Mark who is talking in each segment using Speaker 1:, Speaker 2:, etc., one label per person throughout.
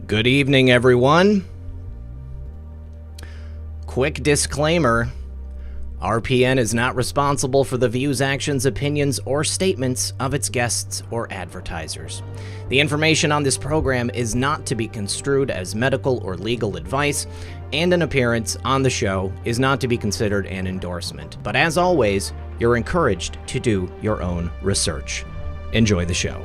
Speaker 1: Good evening, everyone. Quick disclaimer. RPN is not responsible for the views, actions, opinions, or statements of its guests or advertisers. The information on this program is not to be construed as medical or legal advice, and an appearance on the show is not to be considered an endorsement. But as always, you're encouraged to do your own research. Enjoy the show.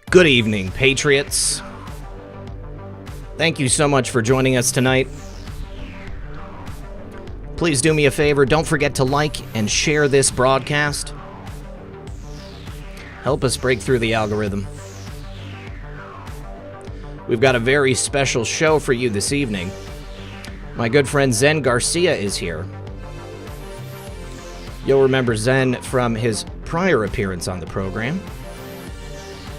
Speaker 1: Good evening, Patriots. Thank you so much for joining us tonight. Please do me a favor, don't forget to like and share this broadcast. Help us break through the algorithm. We've got a very special show for you this evening. My good friend Zen Garcia is here. You'll remember Zen from his prior appearance on the program.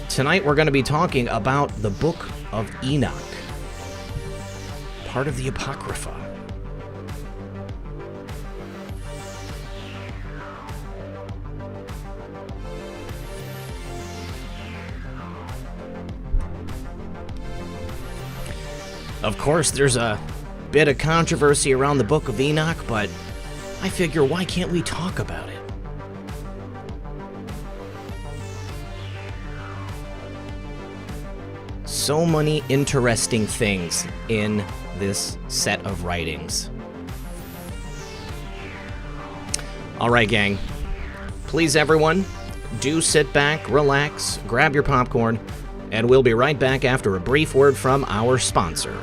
Speaker 1: Tonight we're going to be talking about the Book of Enoch, part of the Apocrypha. Of course, there's a bit of controversy around the Book of Enoch, but I figure, why can't we talk about it? So many interesting things in this set of writings. All right, gang. Please, everyone, do sit back, relax, grab your popcorn, and we'll be right back after a brief word from our sponsor.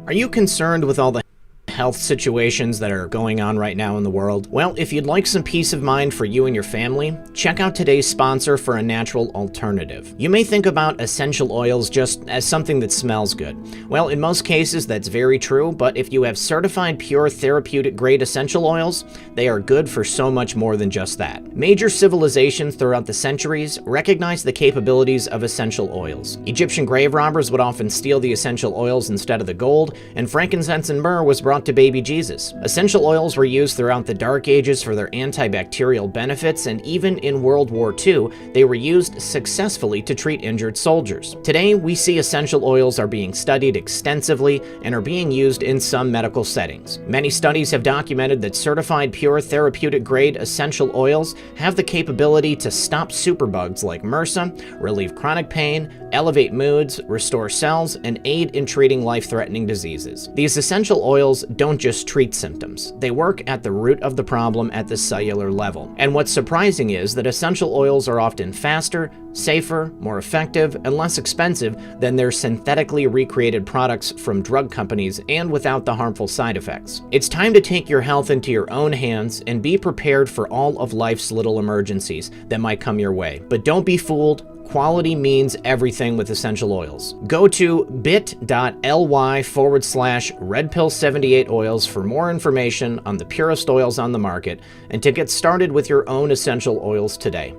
Speaker 1: Are you concerned with all the health situations that are going on right now in the world? Well, if you'd like some peace of mind for you and your family, check out today's sponsor for a natural alternative. You may think about essential oils just as something that smells good. Well, in most cases, that's very true, but if you have Certified Pure Therapeutic Grade essential oils, they are good for so much more than just that. Major civilizations throughout the centuries recognized the capabilities of essential oils. Egyptian grave robbers would often steal the essential oils instead of the gold, and frankincense and myrrh was brought to baby Jesus. Essential oils were used throughout the Dark Ages for their antibacterial benefits, and even in World War II, they were used successfully to treat injured soldiers. Today, we see essential oils are being studied extensively and are being used in some medical settings. Many studies have documented that Certified Pure Therapeutic Grade essential oils have the capability to stop superbugs like MRSA, relieve chronic pain, elevate moods, restore cells, and aid in treating life-threatening diseases. These essential oils don't just treat symptoms. They work at the root of the problem at the cellular level. And what's surprising is that essential oils are often faster, safer, more effective, and less expensive than their synthetically recreated products from drug companies, and without the harmful side effects. It's time to take your health into your own hands and be prepared for all of life's little emergencies that might come your way. But don't be fooled. Quality means everything with essential oils. Go to bit.ly/redpill78 oils for more information on the purest oils on the market and to get started with your own essential oils today.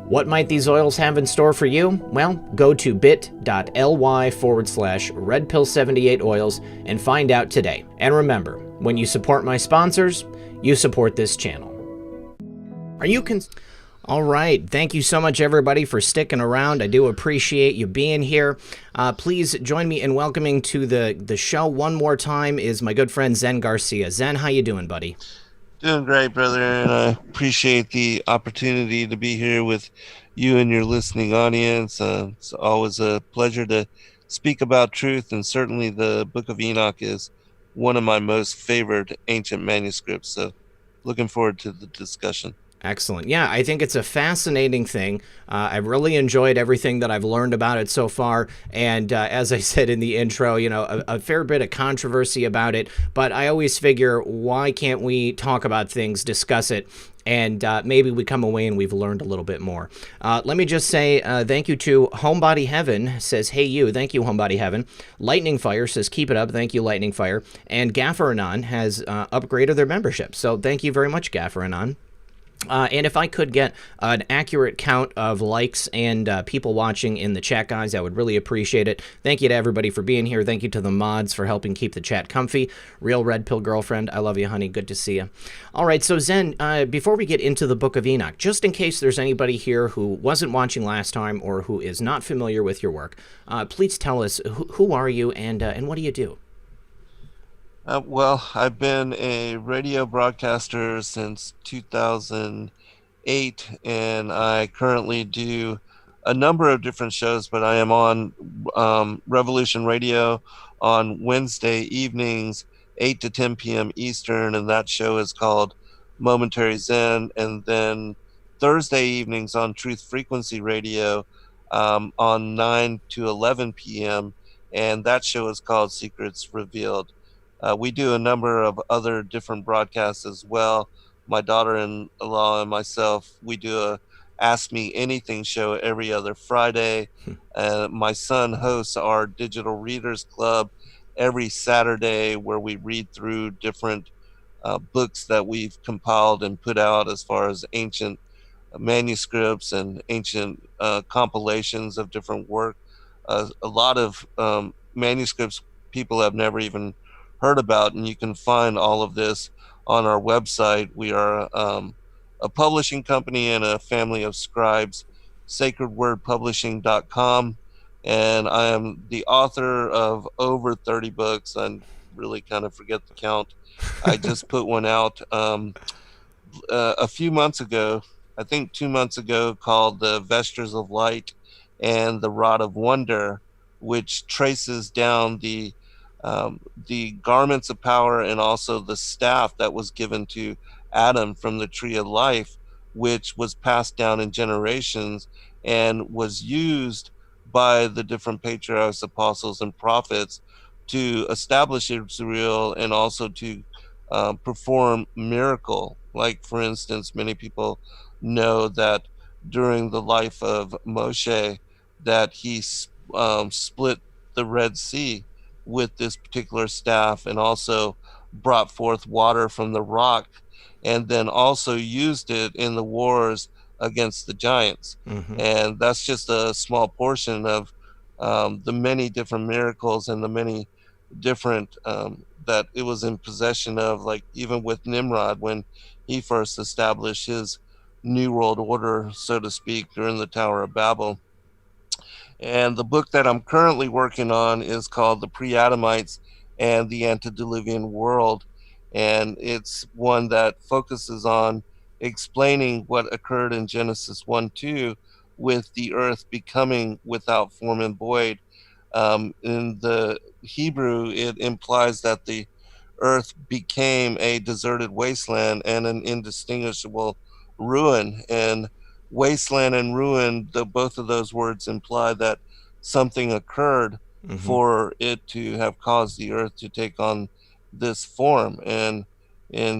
Speaker 1: What might these oils have in store for you? Well, go to bit.ly/redpill78 oils and find out today. And remember, when you support my sponsors, you support this channel. Are you All right. Thank you so much, everybody, for sticking around. I do appreciate you being here. Please join me in welcoming to the show one more time is my good friend Zen Garcia. Zen, how you doing, buddy?
Speaker 2: Doing great, brother, and I appreciate the opportunity to be here with you and your listening audience. It's always a pleasure to speak about truth, and certainly the Book of Enoch is one of my most favored ancient manuscripts, so looking forward to the discussion.
Speaker 1: Excellent. Yeah, I think it's a fascinating thing. I've really enjoyed everything that I've learned about it so far. And as I said in the intro, you know, a fair bit of controversy about it. But I always figure, why can't we talk about things, discuss it, and maybe we come away and we've learned a little bit more. Let me just say thank you to Homebody Heaven, says, hey you, thank you, Homebody Heaven. Lightning Fire says, keep it up, thank you, Lightning Fire. And Gaffer Anon has upgraded their membership, so thank you very much, Gaffer Anon. And if I could get an accurate count of likes and people watching in the chat, guys, I would really appreciate it. Thank you to everybody for being here. Thank you to the mods for helping keep the chat comfy. Real Red Pill Girlfriend, I love you, honey. Good to see you. All right, so Zen, before we get into the Book of Enoch, just in case there's anybody here who wasn't watching last time or who is not familiar with your work, please tell us who are you and what do you do?
Speaker 2: Well, I've been a radio broadcaster since 2008, and I currently do a number of different shows, but I am on Revolution Radio on Wednesday evenings, 8 to 10 p.m. Eastern, and that show is called Momentary Zen. And then Thursday evenings on Truth Frequency Radio on 9 to 11 p.m., and that show is called Secrets Revealed. We do a number of other different broadcasts as well. My daughter-in-law and myself, we do a Ask Me Anything show every other Friday. My son hosts our Digital Readers Club every Saturday, where we read through different books that we've compiled and put out as far as ancient manuscripts and ancient compilations of different work. A lot of manuscripts people have never even heard about, and you can find all of this on our website. We are a publishing company and a family of scribes, sacredwordpublishing.com, and I am the author of over 30 books. I really kind of forget the count. I just put one out a few months ago, I think 2 months ago, called The Vestures of Light and the Rod of Wonder, which traces down the garments of power and also the staff that was given to Adam from the tree of life, which was passed down in generations and was used by the different patriarchs, apostles, and prophets to establish Israel and also to perform miracle. Like, for instance, many people know that during the life of Moshe, that he split the Red Sea with this particular staff, and also brought forth water from the rock, and then also used it in the wars against the giants.
Speaker 1: Mm-hmm.
Speaker 2: And that's just a small portion of the many different miracles and the many different that it was in possession of, like even with Nimrod when he first established his new world order, so to speak, during the Tower of Babel. And the book that I'm currently working on is called The Pre-Adamites and the Antediluvian World. And it's one that focuses on explaining what occurred in Genesis 1-2 with the earth becoming without form and void. In the Hebrew, it implies that the earth became a deserted wasteland and an indistinguishable ruin. And wasteland and ruin, both of those words imply that something occurred for it to have caused the earth to take on this form. And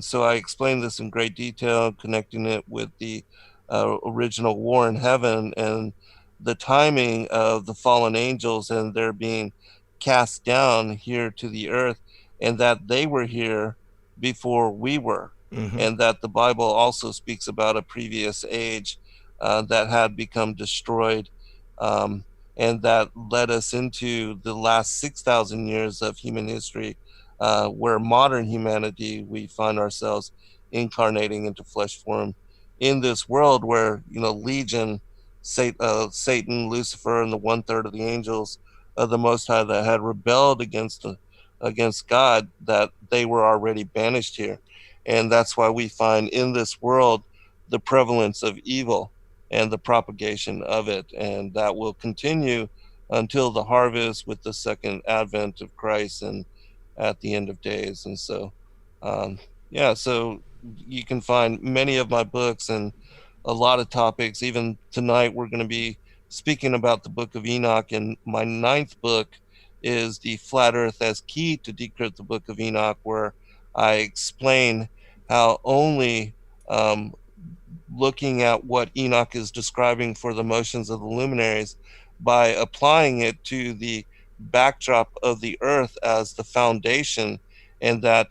Speaker 2: so I explained this in great detail, connecting it with the original war in heaven and the timing of the fallen angels and their being cast down here to the earth, and that they were here before we were. And that the Bible also speaks about a previous age that had become destroyed, and that led us into the last 6,000 years of human history, where modern humanity, we find ourselves incarnating into flesh form in this world where, Legion, Satan, Lucifer, and the 1/3 of the angels of the Most High that had rebelled against God, that they were already banished here. And that's why we find in this world the prevalence of evil and the propagation of it. And that will continue until the harvest with the second advent of Christ and at the end of days. And so, so you can find many of my books and a lot of topics. Even tonight, we're going to be speaking about the Book of Enoch. And my 9th book is The Flat Earth as Key to Decrypt the Book of Enoch, where I explain how only looking at what Enoch is describing for the motions of the luminaries by applying it to the backdrop of the earth as the foundation, and that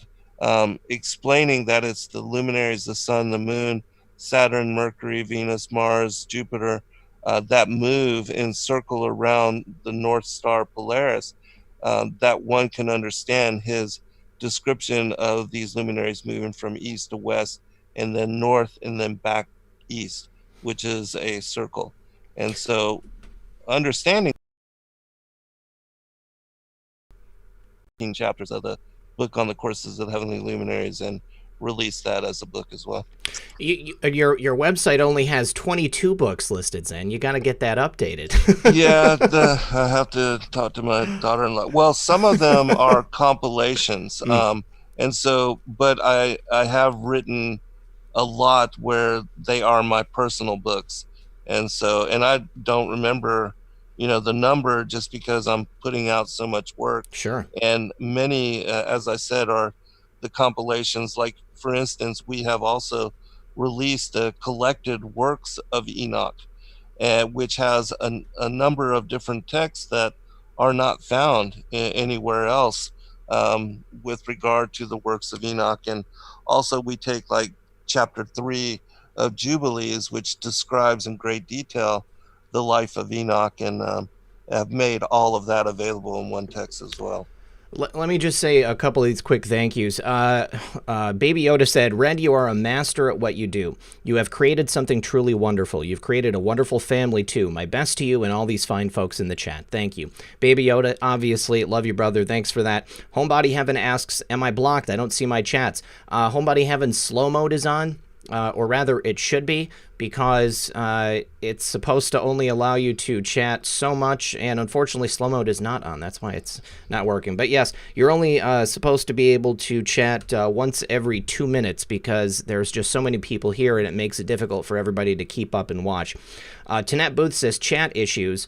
Speaker 2: explaining that it's the luminaries, the sun, the moon, Saturn, Mercury, Venus, Mars, Jupiter, that move and circle around the North Star Polaris, that one can understand his description of these luminaries moving from east to west and then north and then back east, which is a circle. And so understanding chapters of the book on the courses of the heavenly luminaries and release that as a book as well.
Speaker 1: Your website only has 22 books listed, Zen. You got to get that updated.
Speaker 2: Yeah, I have to talk to my daughter-in-law. Well, some of them are compilations, and so, but I have written a lot where they are my personal books, and so, and I don't remember, the number, just because I'm putting out so much work.
Speaker 1: Sure.
Speaker 2: And many, as I said, are the compilations. Like, for instance, we have also released a collected works of Enoch, which has a number of different texts that are not found anywhere else, with regard to the works of Enoch. And also we take like chapter 3 of Jubilees, which describes in great detail the life of Enoch, and have made all of that available in one text as well.
Speaker 1: Let me just say a couple of these quick thank yous. Baby Yoda said, Red, you are a master at what you do. You have created something truly wonderful. You've created a wonderful family, too. My best to you and all these fine folks in the chat. Thank you. Baby Yoda, obviously, love you, brother. Thanks for that. Homebody Heaven asks, am I blocked? I don't see my chats. Homebody Heaven slow mode is on. Or rather, it should be, because it's supposed to only allow you to chat so much, and unfortunately, slow mode is not on. That's why it's not working. But yes, you're only supposed to be able to chat once every 2 minutes, because there's just so many people here, and it makes it difficult for everybody to keep up and watch. Tanette Booth says, chat issues.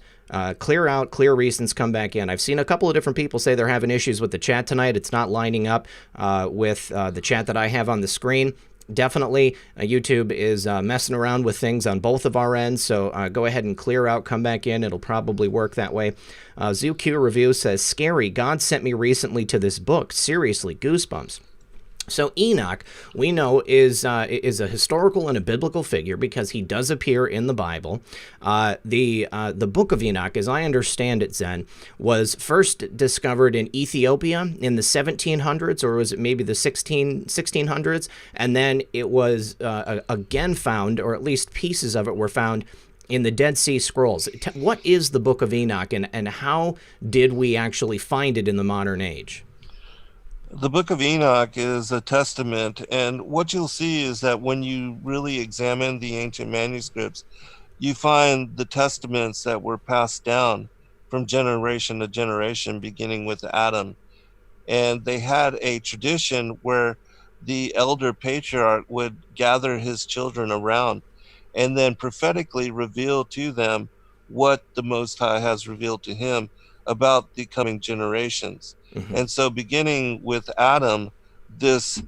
Speaker 1: Clear out, clear reasons, come back in. I've seen a couple of different people say they're having issues with the chat tonight. It's not lining up with the chat that I have on the screen. Definitely, YouTube is messing around with things on both of our ends, so go ahead and clear out, come back in. It'll probably work that way. ZooQ Review says, scary, God sent me recently to this book. Seriously, goosebumps. So Enoch, we know, is a historical and a biblical figure because he does appear in the Bible. The Book of Enoch, as I understand it, Zen, was first discovered in Ethiopia in the 1700s, or was it maybe the 1600s? And then it was again found, or at least pieces of it were found, in the Dead Sea Scrolls. What is the Book of Enoch, and how did we actually find it in the modern age?
Speaker 2: The Book of Enoch is a testament, and what you'll see is that when you really examine the ancient manuscripts, you find the testaments that were passed down from generation to generation, beginning with Adam. And they had a tradition where the elder patriarch would gather his children around and then prophetically reveal to them what the Most High has revealed to him about the coming generations. And so, beginning with Adam, this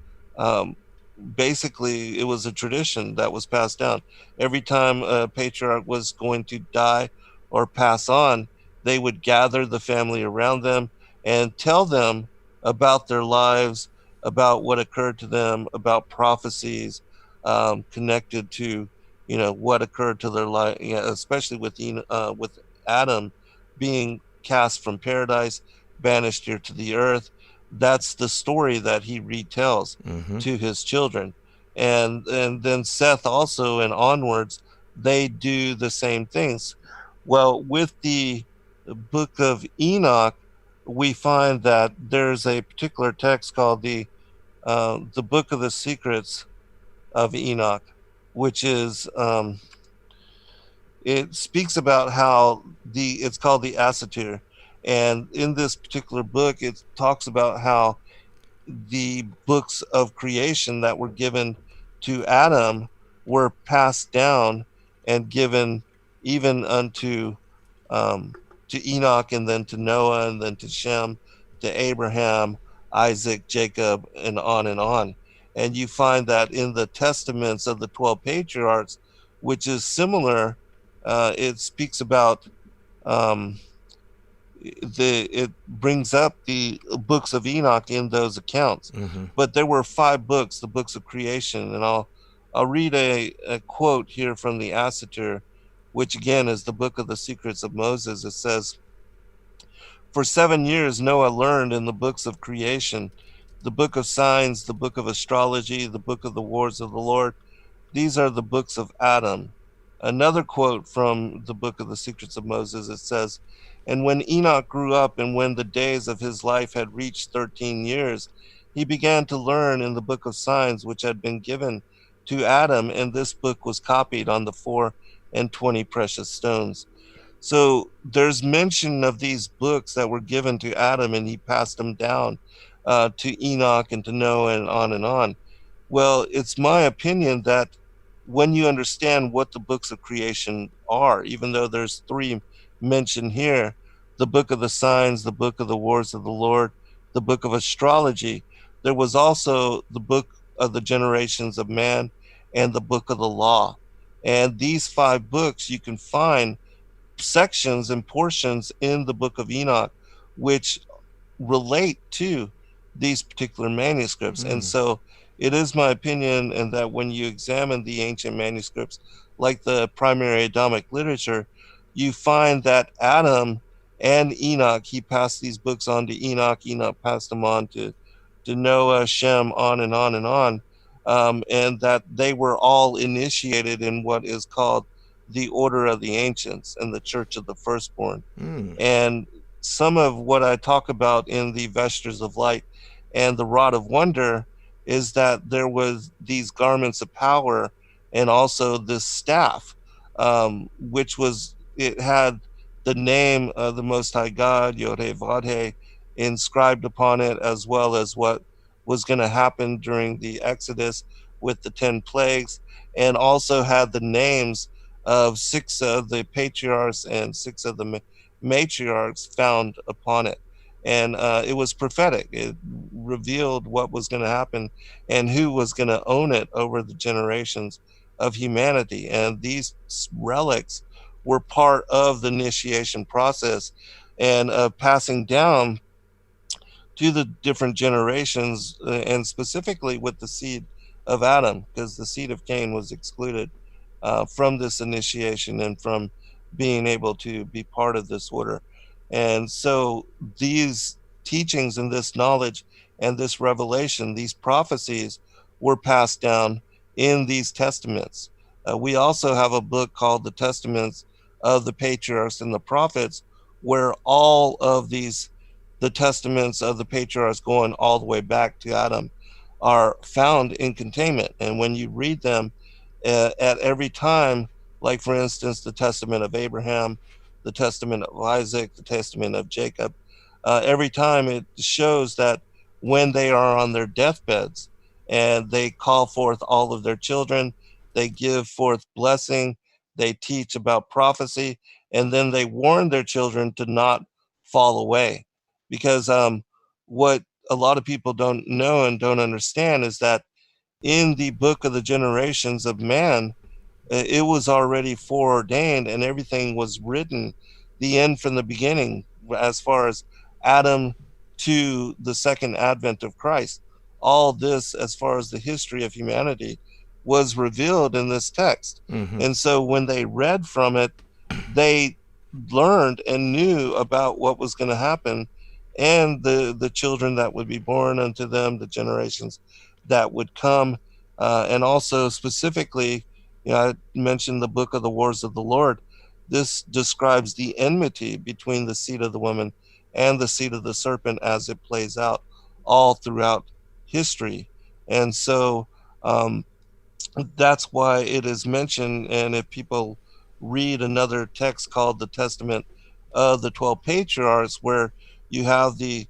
Speaker 2: basically, it was a tradition that was passed down. Every time a patriarch was going to die or pass on, they would gather the family around them and tell them about their lives, about what occurred to them, about prophecies connected to, what occurred to their life, especially with Adam being cast from paradise, banished here to the earth. That's the story that he retells to his children. And then Seth also, and onwards, they do the same things. Well, with the Book of Enoch, we find that there's a particular text called the Book of the Secrets of Enoch, which is it speaks about how it's called the Assatir. And in this particular book, it talks about how the books of creation that were given to Adam were passed down and given even unto to Enoch, and then to Noah, and then to Shem, to Abraham, Isaac, Jacob, and on and on. And you find that in the testaments of the 12 patriarchs, which is similar, it speaks about um, it brings up the books of Enoch in those accounts.
Speaker 1: Mm-hmm.
Speaker 2: But there were 5 books, the books of creation, and I'll read a quote here from the Assater, which again is the book of the secrets of Moses. It says, "For 7 years Noah learned in the books of creation, the book of signs, the book of astrology, the book of the wars of the Lord. These are the books of Adam." Another quote from the book of the secrets of Moses, it says, "And when Enoch grew up and when the days of his life had reached 13 years, he began to learn in the book of signs which had been given to Adam, and this book was copied on the 24 precious stones." So there's mention of these books that were given to Adam, and he passed them down to Enoch and to Noah and on and on. Well, it's my opinion that when you understand what the books of creation are, even though there's 3 mentioned here, the book of the signs, the book of the wars of the Lord, the book of astrology, there was also the book of the generations of man and the book of the law. And these 5 books you can find sections and portions in the book of Enoch which relate to these particular manuscripts. And
Speaker 1: Mm.
Speaker 2: so it is my opinion, and that when you examine the ancient manuscripts, like the primary Adamic literature, you find that Adam and Enoch, he passed these books on to Enoch, Enoch passed them on to Noah, Shem, on and on and on. And that they were all initiated in what is called the Order of the Ancients and the Church of the Firstborn.
Speaker 1: Mm.
Speaker 2: And some of what I talk about in the Vestures of Light and the Rod of Wonder is that there was these garments of power and also this staff, which was, it had the name of the Most High God, Yod-Heh Vod-Heh, inscribed upon it, as well as what was going to happen during the Exodus with the 10 plagues, and also had the names of 6 of the patriarchs and 6 of the matriarchs found upon it. And it was prophetic. It revealed what was going to happen and who was going to own it over the generations of humanity. And these relics were part of the initiation process and passing down to the different generations, and specifically with the seed of Adam, because the seed of Cain was excluded from this initiation and from being able to be part of this order. And so these teachings and this knowledge and this revelation, these prophecies, were passed down in these testaments. We also have a book called the Testaments of the Patriarchs and the Prophets, where all of these, the testaments of the patriarchs going all the way back to Adam, are found in containment. And when you read them at every time, like for instance, the testament of Abraham, the testament of Isaac, the testament of Jacob, every time it shows that when they are on their deathbeds and they call forth all of their children, they give forth blessing, they teach about prophecy, and then they warn their children to not fall away. Because what a lot of people don't know and don't understand is that in the book of the generations of man, it was already foreordained and everything was written, the end from the beginning, as far as Adam to the second advent of Christ. All this, as far as the history of humanity, was revealed in this text.
Speaker 1: Mm-hmm.
Speaker 2: And so when they read from it, they learned and knew about what was going to happen, and the children that would be born unto them, the generations that would come. And also specifically, I mentioned the book of the wars of the Lord. This describes the enmity between the seed of the woman and the seed of the serpent as it plays out all throughout history. And so that's why it is mentioned. And if people read another text called the Testament of the 12 Patriarchs, where you have the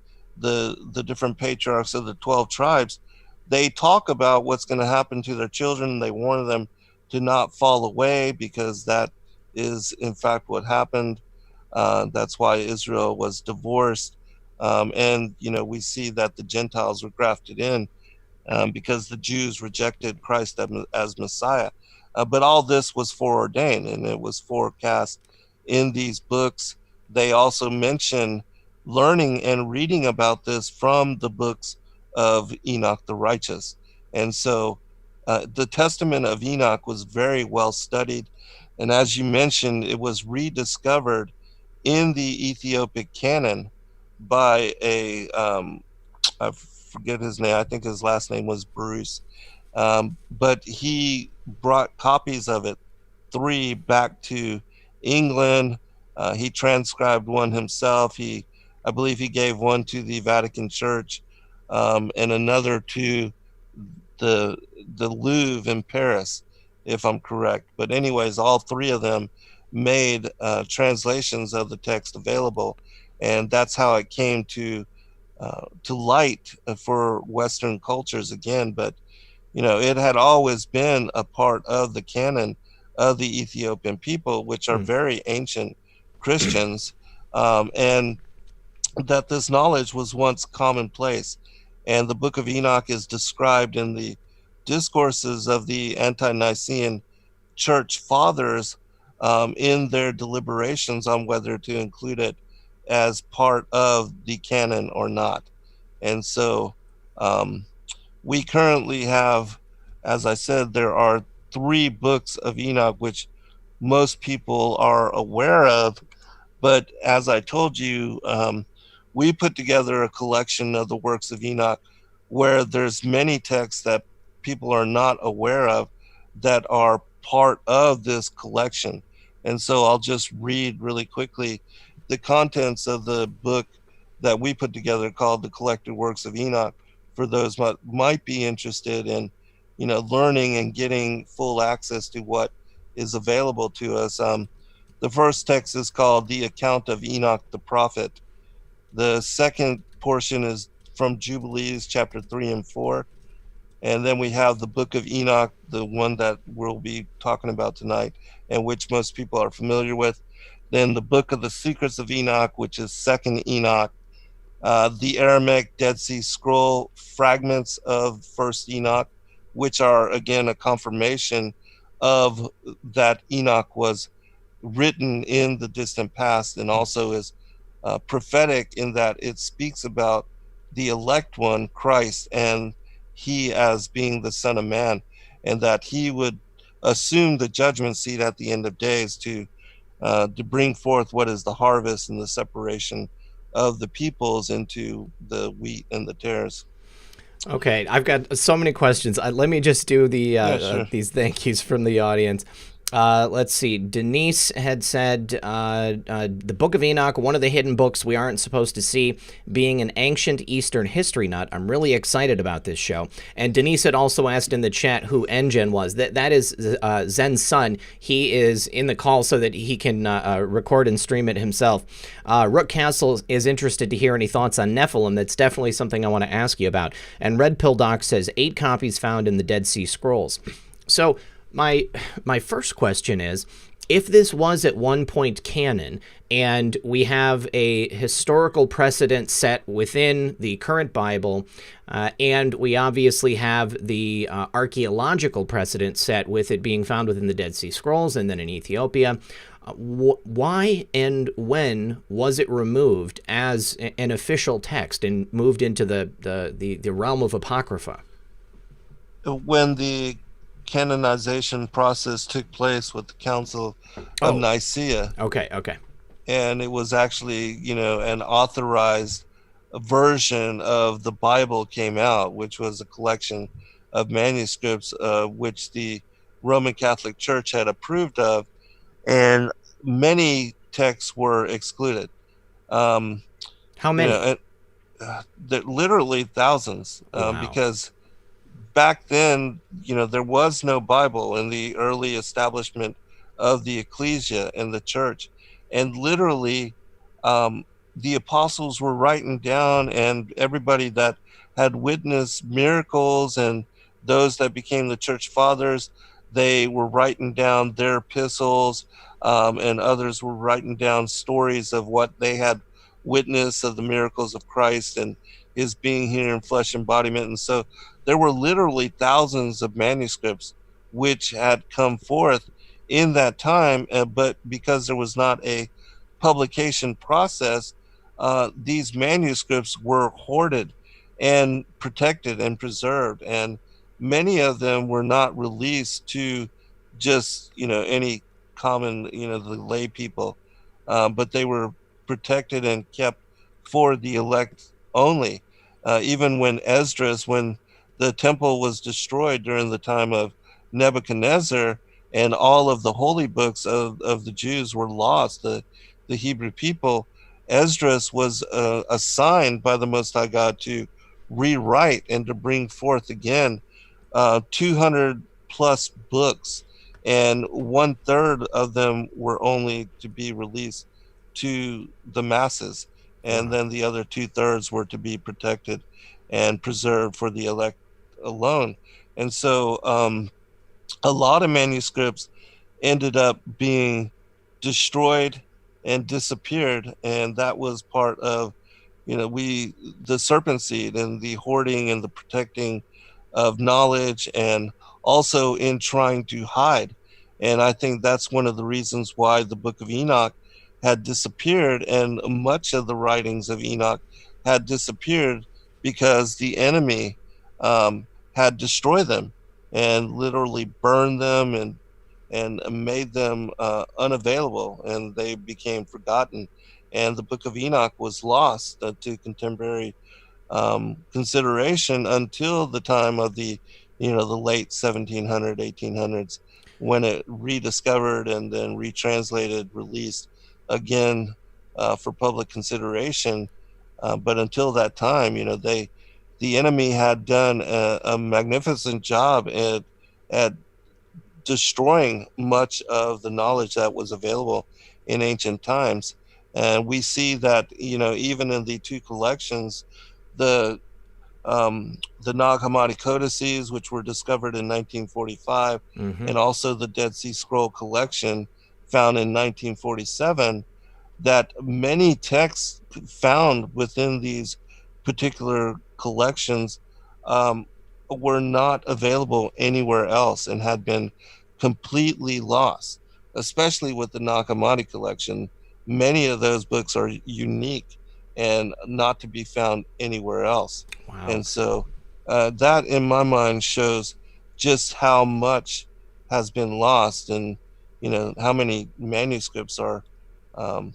Speaker 2: different patriarchs of the 12 tribes, they talk about what's going to happen to their children. They warn them to not fall away, because that is in fact what happened. That's why Israel was divorced. And we see that the Gentiles were grafted in because the Jews rejected Christ as Messiah. But all this was foreordained, and it was forecast in these books. They also mention learning and reading about this from the books of Enoch the righteous. And so the Testament of Enoch was very well studied. And as you mentioned, it was rediscovered in the Ethiopic canon by I forget his name. I think his last name was Bruce. But he brought copies of it, 3 back to England. He transcribed one himself. I believe he gave one to the Vatican Church, and another to the the Louvre in Paris, if I'm correct. But anyways, all 3 of them made translations of the text available, and that's how it came to light for Western cultures again. But it had always been a part of the canon of the Ethiopian people, which are very ancient Christians, and that this knowledge was once commonplace. And the Book of Enoch is described in the discourses of the ante-Nicene church fathers, in their deliberations on whether to include it as part of the canon or not. And so we currently have, as I said, there are 3 books of Enoch, which most people are aware of. But as I told you, we put together a collection of the works of Enoch where there's many texts that people are not aware of that are part of this collection. And so I'll just read really quickly the contents of the book that we put together called The Collected Works of Enoch, for those that might be interested in, learning and getting full access to what is available to us. The first text is called The Account of Enoch the Prophet. The second portion is from Jubilees chapter 3 and 4. And then we have the Book of Enoch, the one that we'll be talking about tonight, and which most people are familiar with. Then the Book of the Secrets of Enoch, which is Second Enoch. The Aramaic Dead Sea Scroll fragments of First Enoch, which are again a confirmation of that Enoch was written in the distant past, and also is prophetic in that it speaks about the elect one, Christ, and he as being the Son of Man, and that he would assume the judgment seat at the end of days to bring forth what is the harvest and the separation of the peoples into the wheat and the tares.
Speaker 1: Okay, I've got so many questions. Let me just do
Speaker 2: Sure.
Speaker 1: these thank yous from the audience. Let's see. Denise had said the Book of Enoch, one of the hidden books we aren't supposed to see, being an ancient Eastern history nut. I'm really excited about this show. And Denise had also asked in the chat who Engen was. That is Zen's son. He is in the call so that he can record and stream it himself. Rook Castle is interested to hear any thoughts on Nephilim. That's definitely something I want to ask you about. And Red Pill Doc says 8 copies found in the Dead Sea Scrolls. So my first question is, if this was at one point canon, and we have a historical precedent set within the current Bible, and we obviously have the archaeological precedent set with it being found within the Dead Sea Scrolls and then in Ethiopia, why and when was it removed as an official text and moved into the realm of Apocrypha?
Speaker 2: When the canonization process took place with the Council of Nicaea.
Speaker 1: Okay.
Speaker 2: And it was actually, an authorized version of the Bible came out, which was a collection of manuscripts, which the Roman Catholic Church had approved of, and many texts were excluded.
Speaker 1: How many?
Speaker 2: Literally thousands,
Speaker 1: Wow.
Speaker 2: because back then, there was no Bible in the early establishment of the ecclesia and the church. And literally, the apostles were writing down, and everybody that had witnessed miracles and those that became the church fathers, they were writing down their epistles, and others were writing down stories of what they had witness of the miracles of Christ and his being here in flesh embodiment. And so there were literally thousands of manuscripts which had come forth in that time, but because there was not a publication process, these manuscripts were hoarded and protected and preserved, and many of them were not released to just any common the lay people, but they were protected and kept for the elect only. Even when the temple was destroyed during the time of Nebuchadnezzar, and all of the holy books of the Jews were lost, the Hebrew people, Esdras was assigned by the Most High God to rewrite and to bring forth again 200 plus books, and 1/3 of them were only to be released to the masses, and
Speaker 1: Wow.
Speaker 2: then the other 2/3 were to be protected and preserved for the elect alone. And so a lot of manuscripts ended up being destroyed and disappeared, and that was part of we the serpent seed and the hoarding and the protecting of knowledge, and also in trying to hide. And I think that's one of the reasons why the Book of Enoch had disappeared, and much of the writings of Enoch had disappeared, because the enemy had destroyed them and literally burned them and made them unavailable, and they became forgotten. And the Book of Enoch was lost to contemporary consideration until the time of the late 1700s, 1800s, when it rediscovered and then retranslated, released again for public consideration. But until that time, the enemy had done a magnificent job at destroying much of the knowledge that was available in ancient times. And we see that, even in the two collections, the Nag Hammadi codices, which were discovered in 1945,
Speaker 1: Mm-hmm.
Speaker 2: and also the Dead Sea Scroll collection found in 1947, that many texts found within these particular collections um, were not available anywhere else and had been completely lost, especially with the Nag Hammadi collection. Many of those books are unique and not to be found anywhere else.
Speaker 1: Wow.
Speaker 2: And so that, in my mind, shows just how much has been lost, and how many manuscripts are um,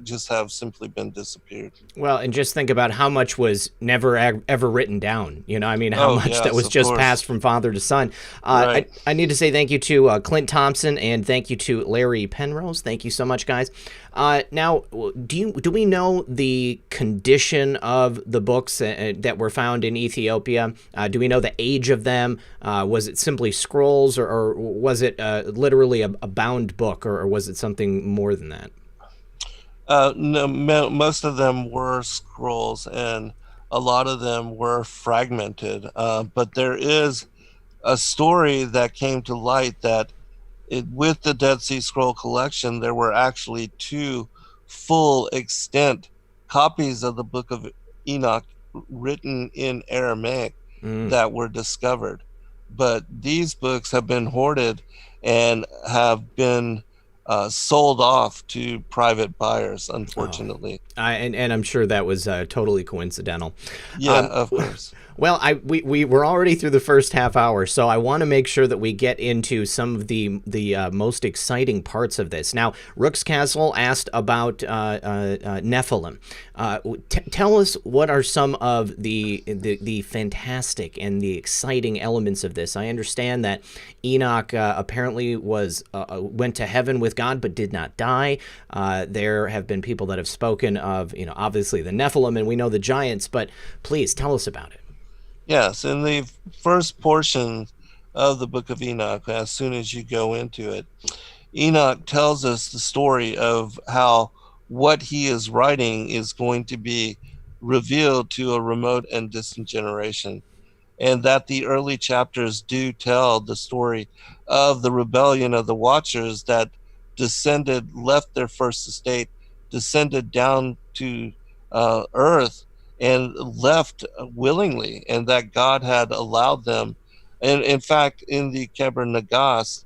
Speaker 2: just have simply been disappeared.
Speaker 1: Well, and just think about how much was never ever written down. I mean, how
Speaker 2: Oh
Speaker 1: much that
Speaker 2: yes,
Speaker 1: was
Speaker 2: of
Speaker 1: just
Speaker 2: course.
Speaker 1: passed from father to son.
Speaker 2: Right.
Speaker 1: I need to say thank you to Clint Thompson, and thank you to Larry Penrose. Thank you so much, guys. Now, do we know the condition of the books that were found in Ethiopia? Do we know the age of them? Was it simply scrolls, or was it literally a bound book, or was it something more than that?
Speaker 2: No, most of them were scrolls, and a lot of them were fragmented. But there is a story that came to light that with the Dead Sea Scroll collection, there were actually two full extent copies of the Book of Enoch written in Aramaic
Speaker 1: Mm.
Speaker 2: that were discovered. But these books have been hoarded and have been sold off to private buyers,
Speaker 1: Oh,
Speaker 2: unfortunately.
Speaker 1: and I'm sure that was totally coincidental.
Speaker 2: Yeah,
Speaker 1: Um,
Speaker 2: of course.
Speaker 1: well, we were already through the first half hour, so I want to make sure that we get into some of the most exciting parts of this. Now, Rook's Castle asked about Nephilim. Tell us what are some of the fantastic and the exciting elements of this. I understand that Enoch apparently was went to heaven with God but did not die. There have been people that have spoken of, obviously the Nephilim, and we know the giants, but please tell us about it.
Speaker 2: Yes, in the first portion of the Book of Enoch, as soon as you go into it, Enoch tells us the story of how what he is writing is going to be revealed to a remote and distant generation, and that the early chapters do tell the story of the rebellion of the Watchers that left their first estate, descended down to earth and left willingly, and that God had allowed them. And in fact, in the Keber Nagas,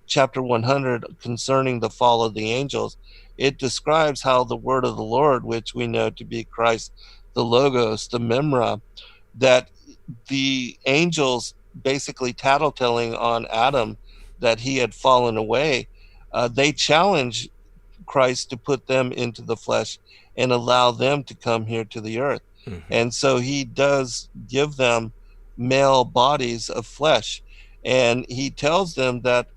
Speaker 2: chapter 100, concerning the fall of the angels, it describes how the word of the Lord, which we know to be Christ, the Logos, the Memra, that the angels basically tattletelling on Adam that he had fallen away, they challenge Christ to put them into the flesh and allow them to come here to the earth.
Speaker 1: Mm-hmm.
Speaker 2: And so he does give them male bodies of flesh. And he tells them that,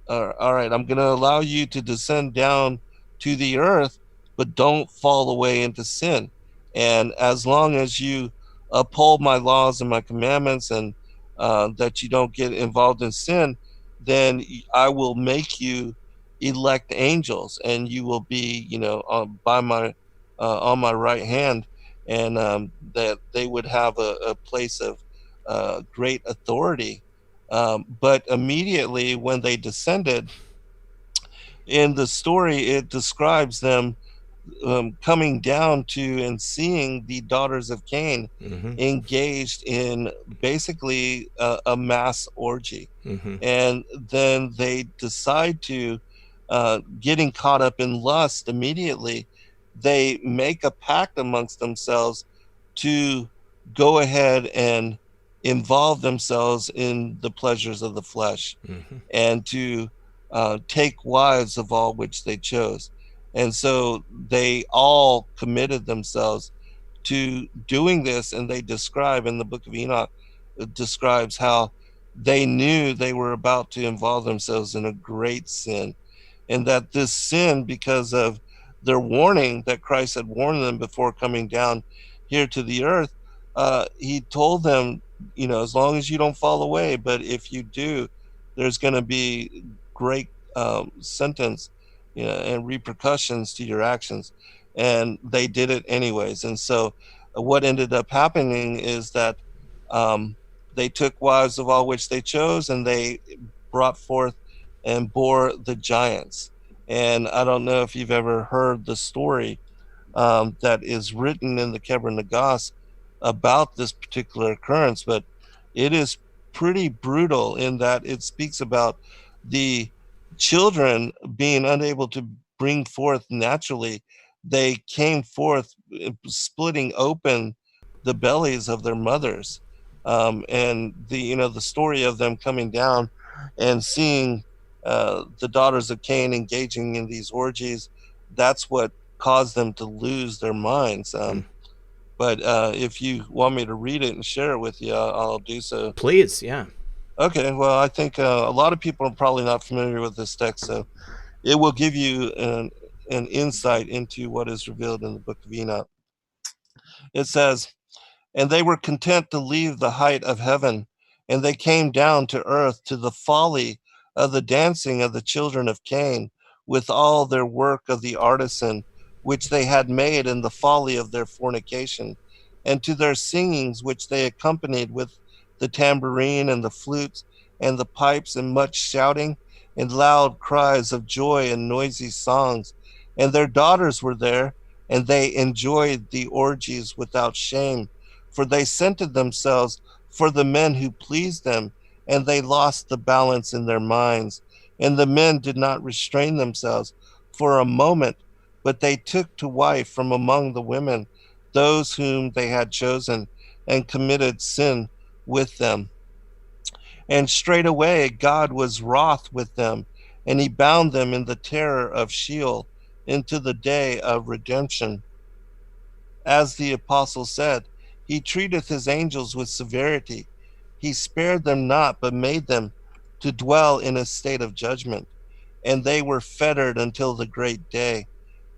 Speaker 2: all right, I'm going to allow you to descend down to the earth, but don't fall away into sin. And as long as you uphold my laws and my commandments, and that you don't get involved in sin, then I will make you elect angels, and you will be, by my on my right hand, and that they would have a place of great authority. But immediately when they descended, in the story, it describes them coming down to and seeing the daughters of Cain
Speaker 1: Mm-hmm.
Speaker 2: engaged in basically a mass orgy.
Speaker 1: Mm-hmm.
Speaker 2: And then they decide to, getting caught up in lust immediately, they make a pact amongst themselves to go ahead and involve themselves in the pleasures of the flesh,
Speaker 1: Mm-hmm.
Speaker 2: and to take wives of all which they chose. And so they all committed themselves to doing this. And they describe in the Book of Enoch, it describes how they knew they were about to involve themselves in a great sin, and that this sin, because of their warning that Christ had warned them before coming down here to the earth, he told them, as long as you don't fall away, but if you do, there's going to be great sentence, and repercussions to your actions. And they did it anyways. And so what ended up happening is that um, they took wives of all which they chose, and they brought forth and bore the giants. And I don't know if you've ever heard the story that is written in the Keber Nagas about this particular occurrence, but it is pretty brutal in that it speaks about the children being unable to bring forth naturally. They came forth splitting open the bellies of their mothers, and the story of them coming down and seeing the daughters of Cain engaging in these orgies. That's what caused them to lose their minds. But if you want me to read it and share it with you, I'll do so.
Speaker 1: Please, yeah.
Speaker 2: Okay, well, I think a lot of people are probably not familiar with this text, so it will give you an insight into what is revealed in the Book of Enoch. It says, "And they were content to leave the height of heaven, and they came down to earth to the folly of the dancing of the children of Cain, with all their work of the artisan, which they had made in the folly of their fornication, and to their singings, which they accompanied with the tambourine and the flutes and the pipes, and much shouting and loud cries of joy and noisy songs. And their daughters were there, and they enjoyed the orgies without shame, for they scented themselves for the men who pleased them, and they lost the balance in their minds. And the men did not restrain themselves for a moment, but they took to wife from among the women those whom they had chosen, and committed sin with them. And straightway God was wroth with them, and he bound them in the terror of Sheol into the day of redemption. As the apostle said, he treateth his angels with severity. He spared them not, but made them to dwell in a state of judgment. And they were fettered until the great day.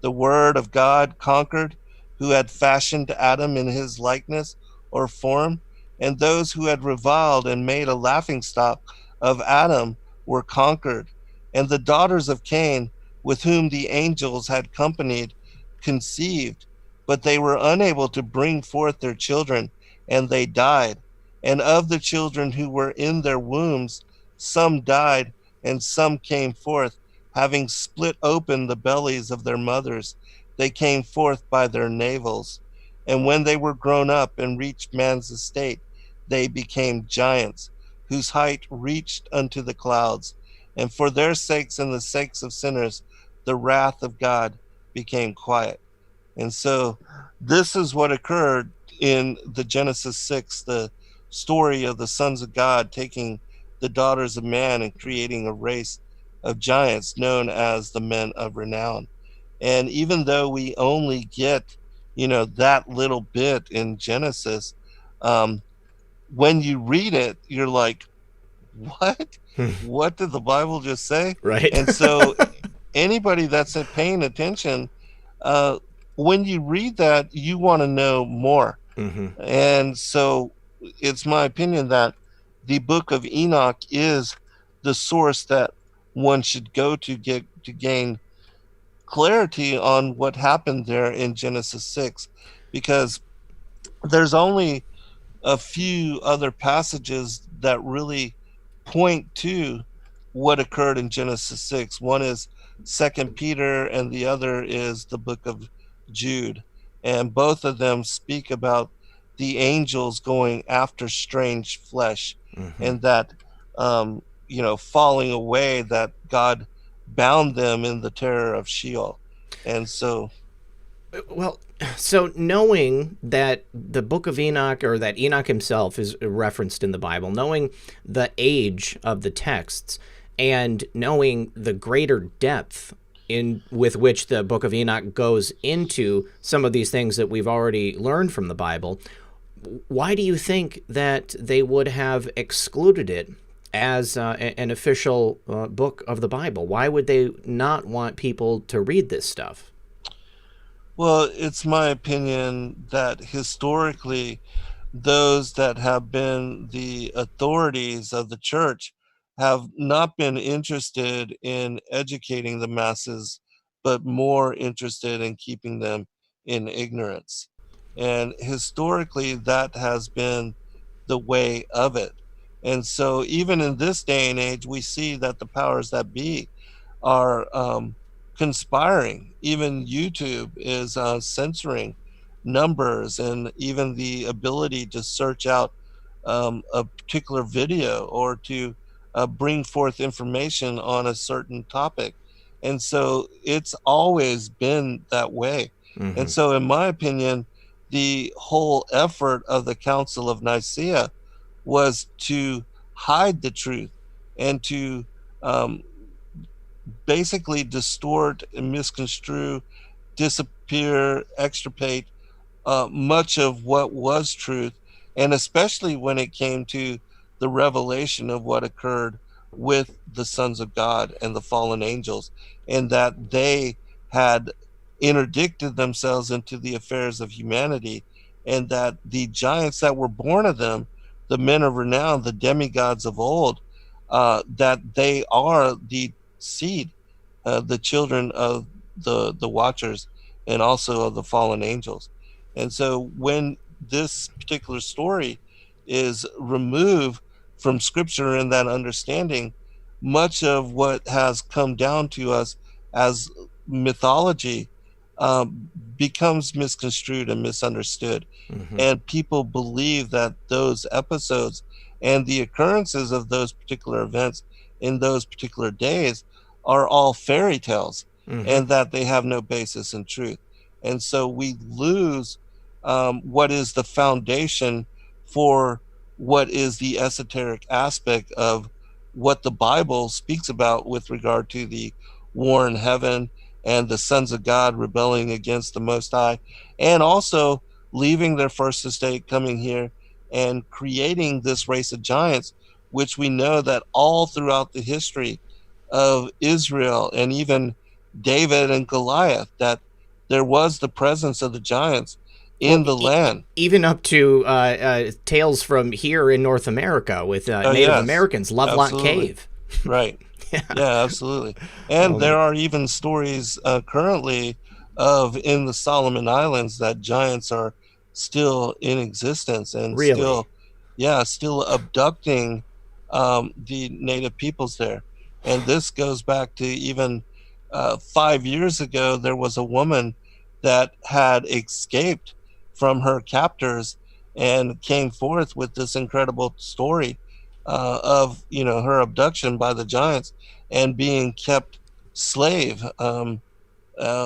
Speaker 2: The word of God conquered, who had fashioned Adam in his likeness or form, and those who had reviled and made a laughingstock of Adam were conquered. And the daughters of Cain, with whom the angels had companied, conceived, but they were unable to bring forth their children, and they died. And of the children who were in their wombs, some died, and some came forth, having split open the bellies of their mothers. they came forth by their navels. And when they were grown up and reached man's estate, they became giants, whose height reached unto the clouds. And for their sakes and the sakes of sinners, the wrath of God became quiet. And so this is what occurred in the Genesis 6, the story of the sons of God taking the daughters of man and creating a race of giants known as the men of renown. And even though we only get, that little bit in Genesis, um, when you read it, you're like, what? What did the Bible just say?
Speaker 1: Right.
Speaker 2: And so anybody that's paying attention, uh, when you read that, you want to know more.
Speaker 1: Mm-hmm.
Speaker 2: And so it's my opinion that the Book of Enoch is the source that one should go to gain clarity on what happened there in Genesis 6, because there's only a few other passages that really point to what occurred in Genesis 6. One is Second Peter, and the other is the book of Jude. And both of them speak about the angels going after strange flesh,
Speaker 1: Mm-hmm.
Speaker 2: and that, falling away, that God bound them in the terror of Sheol. And so,
Speaker 1: Well, so knowing that the Book of Enoch, or that Enoch himself is referenced in the Bible, knowing the age of the texts, and knowing the greater depth in with which the Book of Enoch goes into some of these things that we've already learned from the Bible, why do you think that they would have excluded it as an official book of the Bible? Why would they not want people to read this stuff?
Speaker 2: well, it's my opinion that historically, those that have been the authorities of the church have not been interested in educating the masses, but more interested in keeping them in ignorance. And historically, that has been the way of it. And so, even in this day and age, we see that the powers that be are conspiring. Even YouTube is censoring numbers, and even the ability to search out a particular video, or to bring forth information on a certain topic. And so it's always been that way. And
Speaker 1: Mm-hmm.
Speaker 2: so, in my opinion, the whole effort of the Council of Nicaea was to hide the truth, and to um, basically distort and misconstrue, disappear, extirpate much of what was truth, and especially when it came to the revelation of what occurred with the sons of God and the fallen angels, and that they had interdicted themselves into the affairs of humanity, and that the giants that were born of them, the men of renown, the demigods of old, that they are the seed, the children of the watchers, and also of the fallen angels. And so when this particular story is removed from scripture and that understanding, much of what has come down to us as mythology becomes misconstrued and misunderstood.
Speaker 1: Mm-hmm.
Speaker 2: And people believe that those episodes and the occurrences of those particular events in those particular days are all fairy tales,
Speaker 1: Mm-hmm.
Speaker 2: and that they have no basis in truth. And so we lose what is the foundation for what is the esoteric aspect of what the Bible speaks about with regard to the war in heaven, and the sons of God rebelling against the Most High, and also leaving their first estate, coming here and creating this race of giants, which we know that all throughout the history of Israel, and even David and Goliath, that there was the presence of the giants
Speaker 1: Well,
Speaker 2: in the land.
Speaker 1: even up to tales from here in North America with
Speaker 2: Oh,
Speaker 1: Native
Speaker 2: yes,
Speaker 1: Americans, Lovelock
Speaker 2: absolutely.
Speaker 1: Cave.
Speaker 2: Right.
Speaker 1: Yeah.
Speaker 2: Yeah, absolutely. And
Speaker 1: Oh
Speaker 2: there
Speaker 1: my!
Speaker 2: are even stories currently of in the Solomon Islands that giants are still in existence, and
Speaker 1: Really?
Speaker 2: still, yeah, still abducting the native peoples there. And this goes back to even 5 years ago. There was a woman that had escaped from her captors and came forth with this incredible story of, her abduction by the giants and being kept slave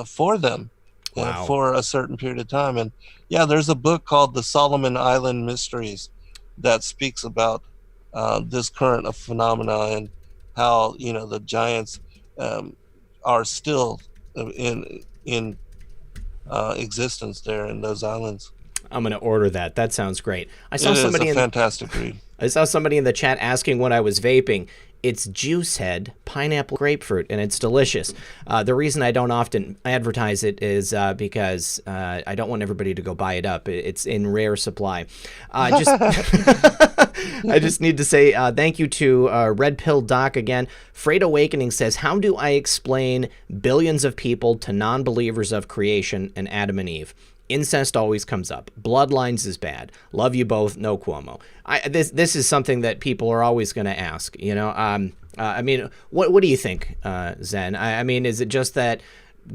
Speaker 2: for them
Speaker 1: Wow.
Speaker 2: for a certain period of time. And yeah, there's a book called The Solomon Island Mysteries that speaks about this current phenomena and how, the giants um, are still in existence there in those islands.
Speaker 1: I'm going to order that. That sounds great.
Speaker 2: It is a fantastic read.
Speaker 1: I saw somebody in the chat asking what I was vaping. It's juice head, pineapple grapefruit, and it's delicious. The reason I don't often advertise it is because I don't want everybody to go buy it up. It's in rare supply. Just I just need to say thank you to Red Pill Doc again. Freight Awakening says, how do I explain billions of people to non-believers of creation and Adam and Eve? Incest always comes up. Bloodlines is bad. Love you both. No Cuomo. This is something that people are always going to ask. I mean, what do you think, Zen? I mean, is it just that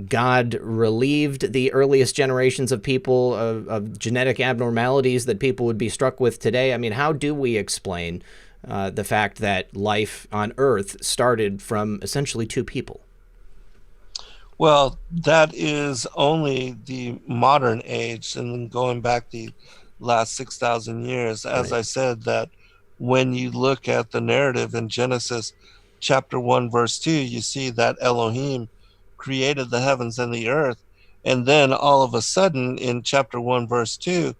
Speaker 1: God relieved the earliest generations of people of genetic abnormalities that people would be struck with today? I mean, how do we explain the fact that life on Earth started from essentially two people?
Speaker 2: Well, that is only the modern age, and then going back the last 6,000 years. As
Speaker 1: Right.
Speaker 2: I said, that when you look at the narrative in Genesis chapter 1, verse 2, you see that Elohim created the heavens and the earth. And then all of a sudden, in chapter 1, verse 2,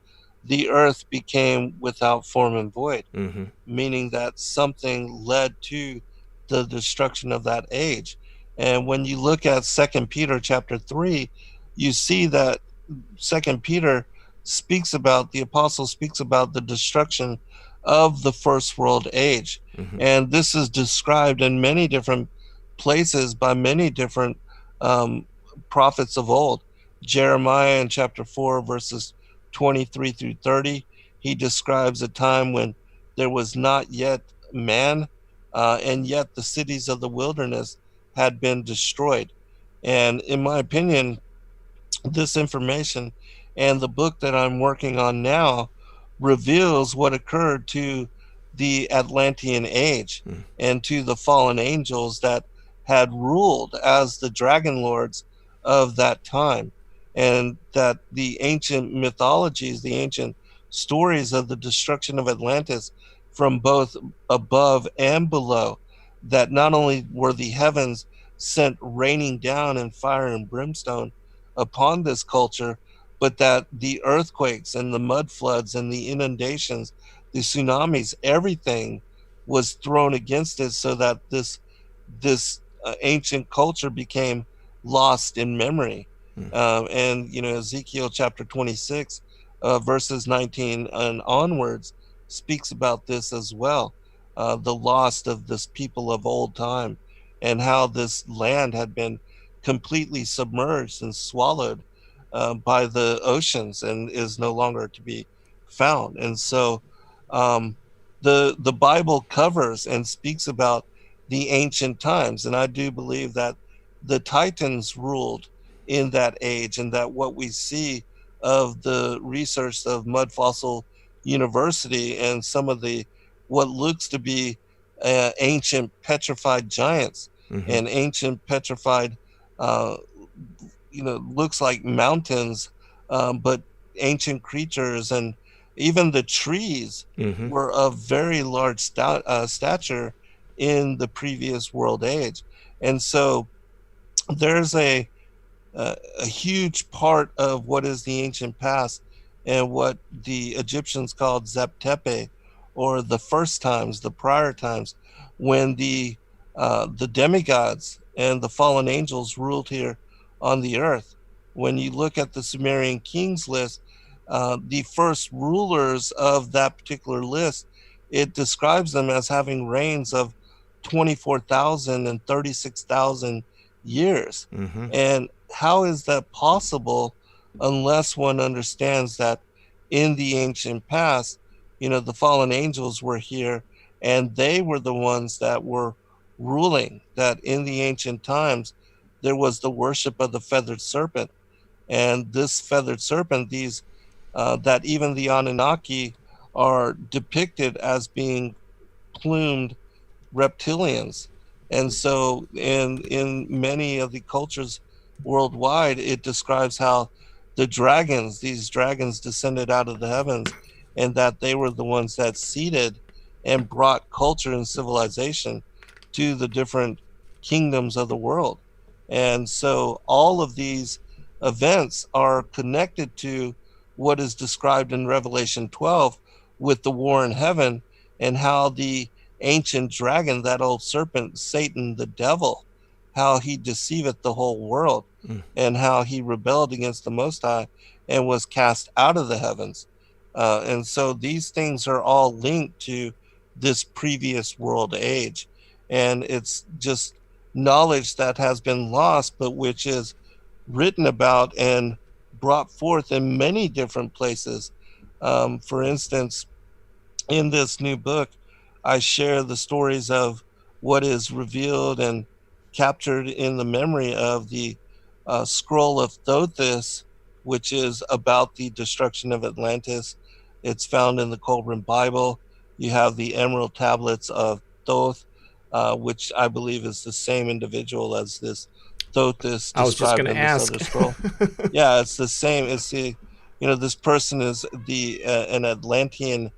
Speaker 2: the earth became without form and void,
Speaker 1: Mm-hmm.
Speaker 2: meaning that something led to the destruction of that age. And when you look at Second Peter chapter 3, you see that Second Peter the apostle speaks about the destruction of the first world age.
Speaker 1: Mm-hmm.
Speaker 2: And this is described in many different places by many different um, prophets of old. Jeremiah in chapter 4, verses 23 through 30, he describes a time when there was not yet man, and yet the cities of the wilderness had been destroyed. And in my opinion, this information and the book that I'm working on now reveals what occurred to the Atlantean age
Speaker 1: Mm-hmm.
Speaker 2: and to the fallen angels that had ruled as the dragon lords of that time. And that the ancient mythologies, the ancient stories of the destruction of Atlantis from both above and below, that not only were the heavens sent raining down in fire and brimstone upon this culture, but that the earthquakes and the mud floods and the inundations, the tsunamis, everything was thrown against it, so that this ancient culture became lost in memory. And Ezekiel chapter 26, verses 19 and onwards, speaks about this as well. The loss of this people of old time, and how this land had been completely submerged and swallowed by the oceans and is no longer to be found. And so um, the Bible covers and speaks about the ancient times, and I do believe that the Titans ruled in that age, and that what we see of the research of Mud Fossil University and some of the what looks to be ancient petrified giants
Speaker 1: Mm-hmm.
Speaker 2: and ancient petrified uh, looks like mountains, but ancient creatures, and even the trees
Speaker 1: Mm-hmm.
Speaker 2: were of very large stature in the previous world age. And so there's a huge part of what is the ancient past and what the Egyptians called Zeptepe, or the first times, the prior times, when the demigods and the fallen angels ruled here on the earth. When you look at the Sumerian kings list, the first rulers of that particular list, it describes them as having reigns of 24,000 and 36,000 years.
Speaker 1: Mm-hmm.
Speaker 2: And how is that possible unless one understands that in the ancient past, the fallen angels were here and they were the ones that were ruling, that in the ancient times, there was the worship of the feathered serpent. And this feathered serpent, these that even the Anunnaki are depicted as being plumed reptilians. And so in many of the cultures worldwide, it describes how these dragons descended out of the heavens, and that they were the ones that seeded and brought culture and civilization to the different kingdoms of the world. And so all of these events are connected to what is described in Revelation 12 with the war in heaven, and how the ancient dragon, that old serpent, Satan, the devil, how he deceiveth the whole world,
Speaker 1: Mm.
Speaker 2: and how he rebelled against the Most High and was cast out of the heavens. And so these things are all linked to this previous world age. And it's just knowledge that has been lost, but which is written about and brought forth in many different places. For instance, in this new book, I share the stories of what is revealed and captured in the memory of the scroll of Thothis, which is about the destruction of Atlantis. It's found in the Colburn Bible. You have the emerald tablets of Thoth, which I believe is the same individual as this Thothis
Speaker 1: I was just going
Speaker 2: described
Speaker 1: to
Speaker 2: in this
Speaker 1: ask.
Speaker 2: other scroll. Yeah, it's the same. It's the, this person is the an Atlantean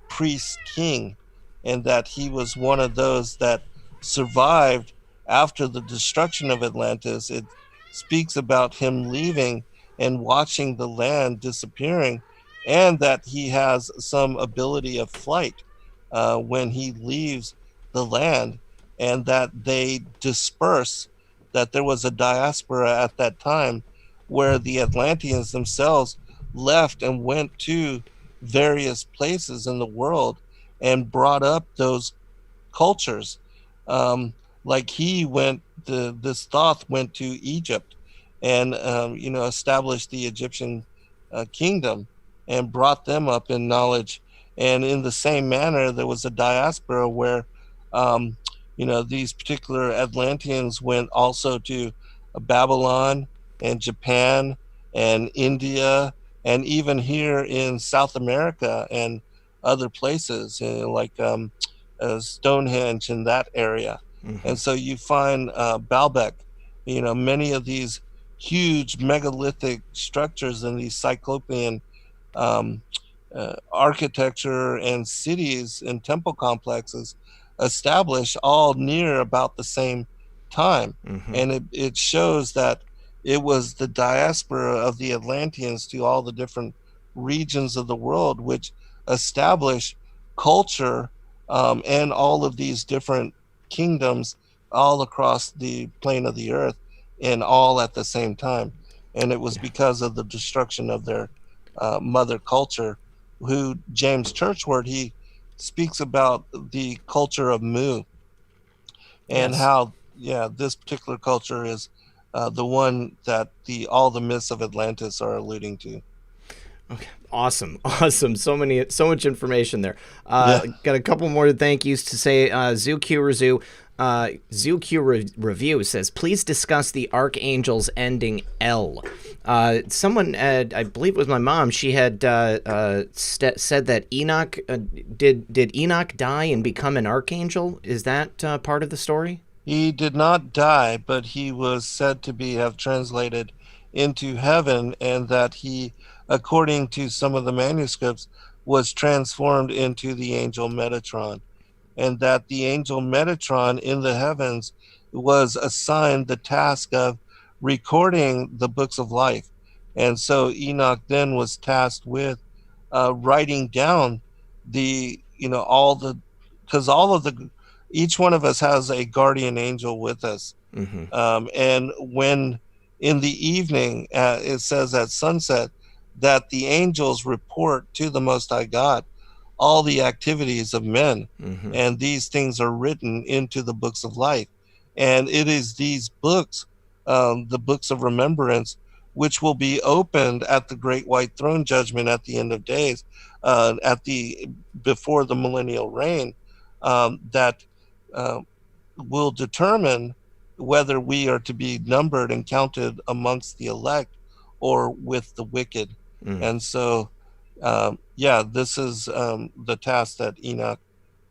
Speaker 2: priest king, and that he was one of those that survived after the destruction of Atlantis. It speaks about him leaving and watching the land disappearing, and that he has some ability of flight when he leaves the land, and that they disperse, that there was a diaspora at that time where the Atlanteans themselves left and went to various places in the world and brought up those cultures. Um, like he went, this Thoth went to Egypt and, established the Egyptian kingdom and brought them up in knowledge. And in the same manner, there was a diaspora where, um, these particular Atlanteans went also to Babylon and Japan and India, and even here in South America and other places, like Stonehenge in that area.
Speaker 1: Mm-hmm.
Speaker 2: And so you find Baalbek, many of these huge megalithic structures and these cyclopean um, architecture and cities and temple complexes established all near about the same time.
Speaker 1: Mm-hmm.
Speaker 2: And it shows that it was the diaspora of the Atlanteans to all the different regions of the world which established culture, and all of these different kingdoms all across the plane of the earth, and all at the same time. And it was
Speaker 1: Yeah.
Speaker 2: because of the destruction of their mother culture, who James Churchward, he speaks about the culture of Mu, and
Speaker 1: Yes.
Speaker 2: how, yeah, this particular culture is the one that the all the myths of Atlantis are alluding to.
Speaker 1: Okay. Awesome. Awesome. So much information there.
Speaker 2: Yeah.
Speaker 1: Got a couple more thank yous to say. ZooQ Review says, please discuss the Archangel's ending L. Someone, I believe it was my mom, she had said that Enoch, did Enoch die and become an archangel? Is that part of the story?
Speaker 2: He did not die, but he was said to be have translated into heaven, and that he, according to some of the manuscripts, was transformed into the angel Metatron, and that the angel Metatron in the heavens was assigned the task of recording the books of life. And so Enoch then was tasked with writing down the, all the, because all of the, each one of us has a guardian angel with us.
Speaker 1: Mm-hmm.
Speaker 2: And when in the evening, it says at sunset, that the angels report to the Most High God all the activities of men.
Speaker 1: Mm-hmm.
Speaker 2: And these things are written into the books of life. And it is these books, the books of remembrance, which will be opened at the great white throne judgment at the end of days, at the before the millennial reign, that uh, will determine whether we are to be numbered and counted amongst the elect, or with the wicked.
Speaker 1: Mm.
Speaker 2: And so, yeah, this is the task that Enoch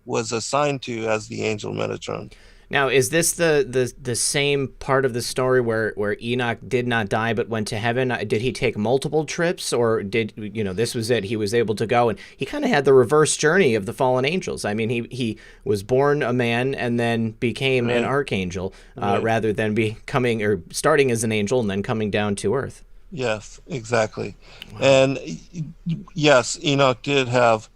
Speaker 2: was assigned to as the angel Metatron.
Speaker 1: Now, is this the same part of the story where Enoch did not die but went to heaven? Did he take multiple trips, or did this was it? He was able to go, and he kind of had the reverse journey of the fallen angels. I mean, he was born a man and then became an
Speaker 2: Right,
Speaker 1: archangel,
Speaker 2: right.
Speaker 1: rather than becoming or starting as an angel and then coming down to earth.
Speaker 2: Yes, exactly.
Speaker 1: Wow.
Speaker 2: And yes, Enoch did have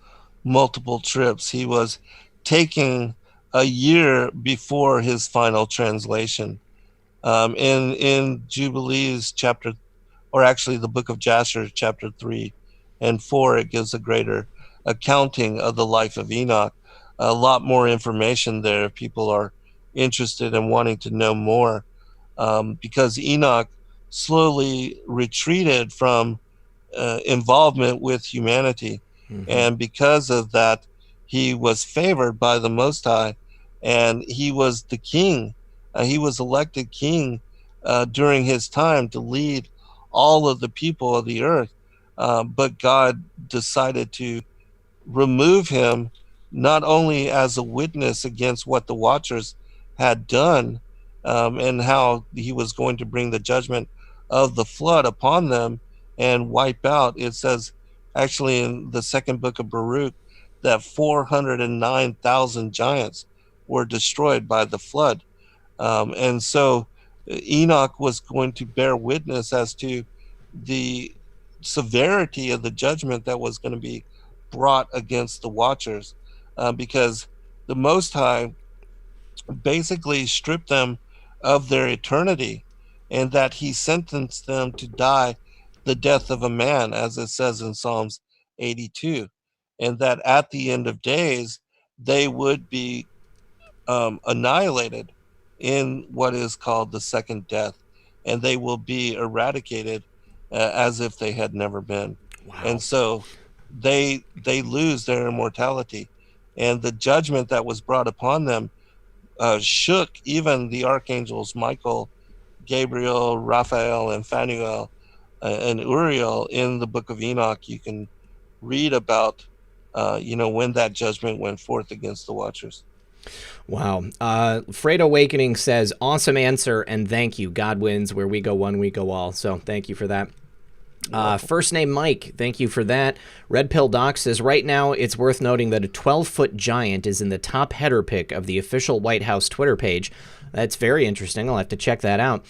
Speaker 2: multiple trips. He was taking a year before his final translation. In Jubilees chapter, or actually the book of Jasher, chapter 3 and 4, it gives a greater accounting of the life of Enoch. A lot more information there if people are interested and wanting to know more, because Enoch slowly retreated from involvement with humanity.
Speaker 1: Mm-hmm.
Speaker 2: And because of that, he was favored by the Most High, and he was the king. He was elected king during his time to lead all of the people of the earth. But God decided to remove him, not only as a witness against what the Watchers had done, and how he was going to bring the judgment of the flood upon them and wipe out. It says, actually, in the second book of Baruch, that 409,000 giants were destroyed by the flood. And so Enoch was going to bear witness as to the severity of the judgment that was going to be brought against the Watchers, because the Most High basically stripped them of their eternity, and that he sentenced them to die the death of a man, as it says in Psalms 82, and that at the end of days they would be annihilated in what is called the second death, and they will be eradicated as if they had never been. And
Speaker 1: Wow.
Speaker 2: so they lose their immortality, and the judgment that was brought upon them shook even the archangels Michael, Gabriel, Raphael, and Phanuel, and Uriel. In the Book of Enoch, you can read about when that judgment went forth against the Watchers.
Speaker 1: Wow. Freight Awakening says, awesome answer and thank you. God wins. Where we go one, we go all. So thank you for that.
Speaker 2: You're welcome.
Speaker 1: First name Mike, thank you for that. Red Pill Doc says, right now it's worth noting that a 12-foot giant is in the top header pick of the official White House Twitter page. That's very interesting. I'll have to check that out.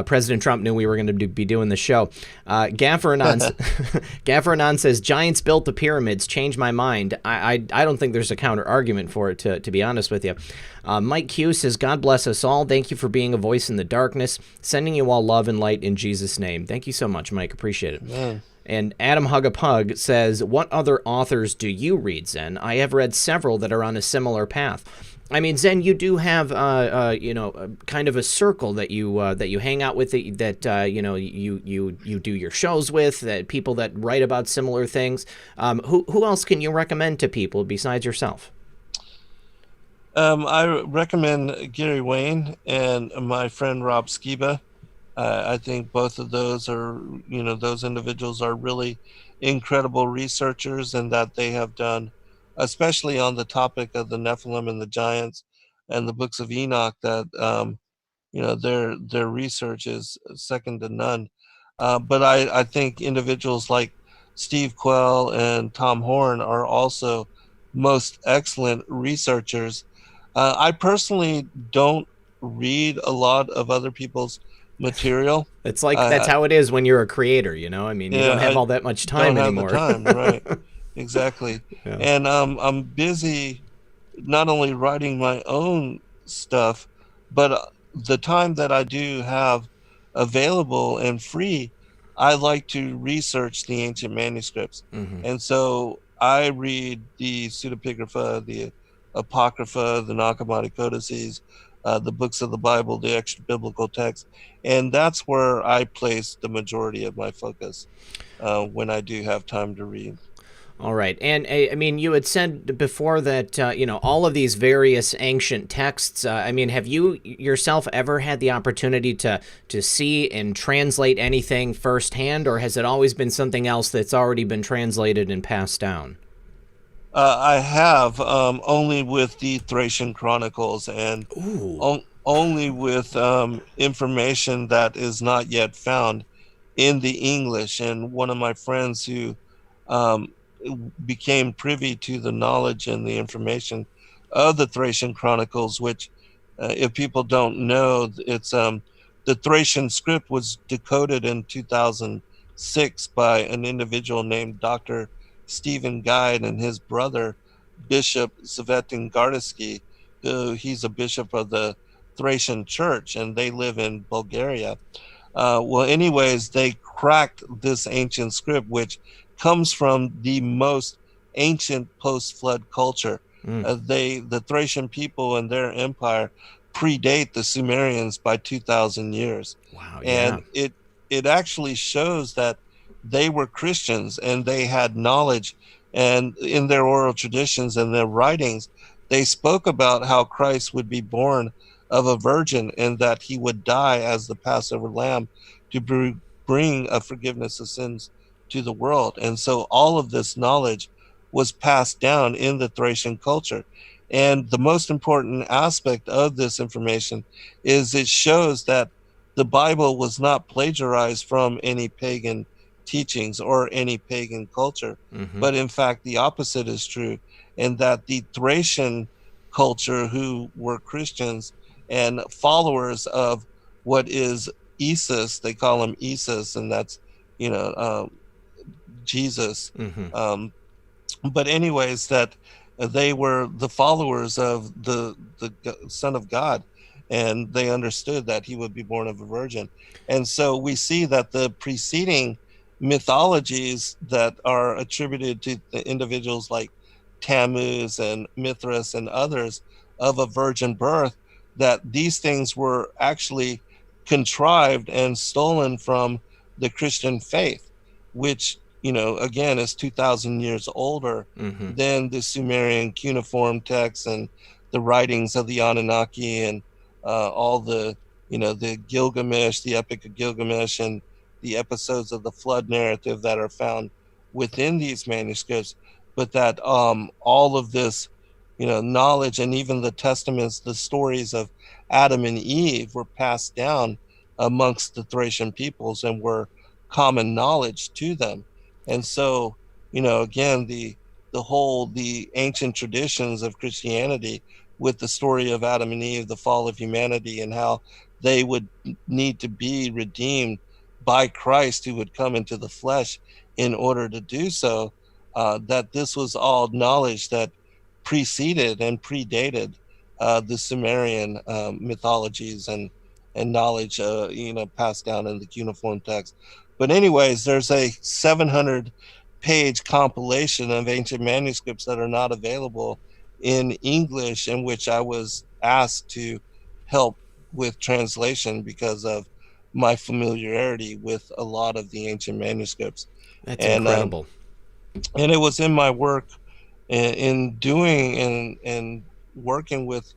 Speaker 1: President Trump knew we were going to be doing the show. Gaffer Anon says, giants built the pyramids. Changed my mind. I don't think there's a counter argument for it, to be honest with you. Mike Q says, God bless us all. Thank you for being a voice in the darkness. Sending you all love and light in Jesus' name. Thank you so much, Mike. Appreciate it.
Speaker 2: Yeah.
Speaker 1: And Adam Hugapug says, what other authors do you read, Zen? I have read several that are on a similar path. I mean, Zen, you do have, kind of a circle that you hang out with, that you do your shows with, that people that write about similar things. Who else can you recommend to people besides yourself?
Speaker 2: I recommend Gary Wayne and my friend Rob Skiba. I think both of those are, those individuals are really incredible researchers, and that they have done, especially on the topic of the Nephilim and the giants and the books of Enoch, that their research is second to none. But I think individuals like Steve Quell and Tom Horn are also most excellent researchers. I personally don't read a lot of other people's material.
Speaker 1: It's like that's
Speaker 2: I,
Speaker 1: how it is when you're a creator, I mean, you don't
Speaker 2: yeah,
Speaker 1: have
Speaker 2: I
Speaker 1: all that much
Speaker 2: don't
Speaker 1: time
Speaker 2: have the
Speaker 1: anymore.
Speaker 2: time, right? Exactly.
Speaker 1: Yeah.
Speaker 2: And I'm busy not only writing my own stuff, but the time that I do have available and free, I like to research the ancient manuscripts.
Speaker 1: Mm-hmm.
Speaker 2: And so I read the pseudepigrapha, the apocrypha, the Nag Hammadi codices, the books of the Bible, the extra biblical texts, and that's where I place the majority of my focus when I do have time to read.
Speaker 1: All right. And I mean, you had said before that, all of these various ancient texts, I mean, have you yourself ever had the opportunity to see and translate anything firsthand, or has it always been something else that's already been translated and passed down?
Speaker 2: I have, only with the Thracian Chronicles, and
Speaker 1: Ooh.
Speaker 2: only with information that is not yet found in the English. And one of my friends who um, became privy to the knowledge and the information of the Thracian Chronicles, which, if people don't know, it's the Thracian script was decoded in 2006 by an individual named Dr. Stephen Guide and his brother, Bishop Zen Garcia. He's a bishop of the Thracian Church, and they live in Bulgaria. Well, anyways, they cracked this ancient script, which comes from the most ancient post-flood culture.
Speaker 1: Mm.
Speaker 2: The Thracian people and their empire predate the Sumerians by 2,000 years,
Speaker 1: Wow. Yeah.
Speaker 2: and it actually shows that they were Christians and they had knowledge, and in their oral traditions and their writings, they spoke about how Christ would be born of a virgin and that he would die as the Passover lamb to bring a forgiveness of sins to the world. And so all of this knowledge was passed down in the Thracian culture. And the most important aspect of this information is it shows that the Bible was not plagiarized from any pagan teachings or any pagan culture,
Speaker 1: Mm-hmm.
Speaker 2: but in fact, the opposite is true, and that the Thracian culture, who were Christians and followers of what is Isis, they call him Isis, and that's, you know, Jesus.
Speaker 1: Mm-hmm.
Speaker 2: Um, but anyways, that they were the followers of the Son of God, and they understood that he would be born of a virgin. And so we see that the preceding mythologies that are attributed to the individuals like Tammuz and Mithras and others of a virgin birth, that these things were actually contrived and stolen from the Christian faith, which, again, is 2,000 years older
Speaker 1: Mm-hmm.
Speaker 2: than the Sumerian cuneiform texts and the writings of the Anunnaki, and all the Gilgamesh, the Epic of Gilgamesh, and the episodes of the flood narrative that are found within these manuscripts. But that all of this, knowledge, and even the testaments, the stories of Adam and Eve, were passed down amongst the Thracian peoples and were common knowledge to them. And so, again, the ancient traditions of Christianity, with the story of Adam and Eve, the fall of humanity, and how they would need to be redeemed by Christ, who would come into the flesh in order to do so, that this was all knowledge that preceded and predated the Sumerian mythologies and knowledge, passed down in the cuneiform text. But anyways, there's a 700-page compilation of ancient manuscripts that are not available in English, in which I was asked to help with translation because of my familiarity with a lot of the ancient manuscripts.
Speaker 1: That's
Speaker 2: And
Speaker 1: incredible.
Speaker 2: and it was in my work in doing and working with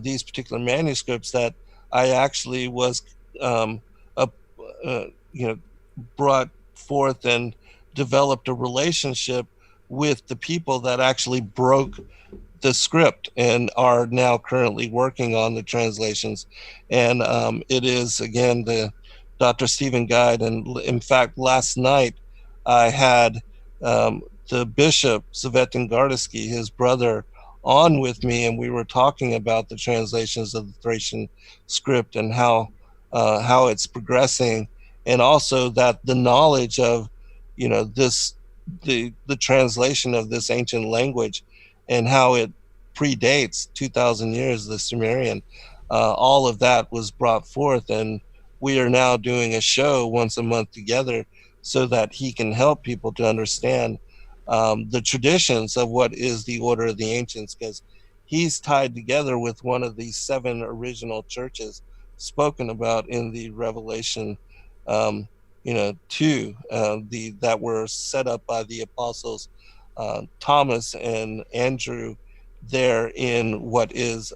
Speaker 2: these particular manuscripts that I actually was um, a, you know brought forth and developed a relationship with the people that actually broke the script and are now currently working on the translations. And it is, again, the Dr. Stephen Guide. And in fact, last night I had the Bishop Zen Garcia, his brother, on with me, and we were talking about the translations of the Thracian script and how it's progressing, and also that the knowledge of this the translation of this ancient language and how it predates 2,000 years, the Sumerian. All of that was brought forth, and we are now doing a show once a month together so that he can help people to understand the traditions of what is the Order of the Ancients, because he's tied together with one of the 7 original churches spoken about in the Revelation, 2, that were set up by the apostles Thomas and Andrew there in what is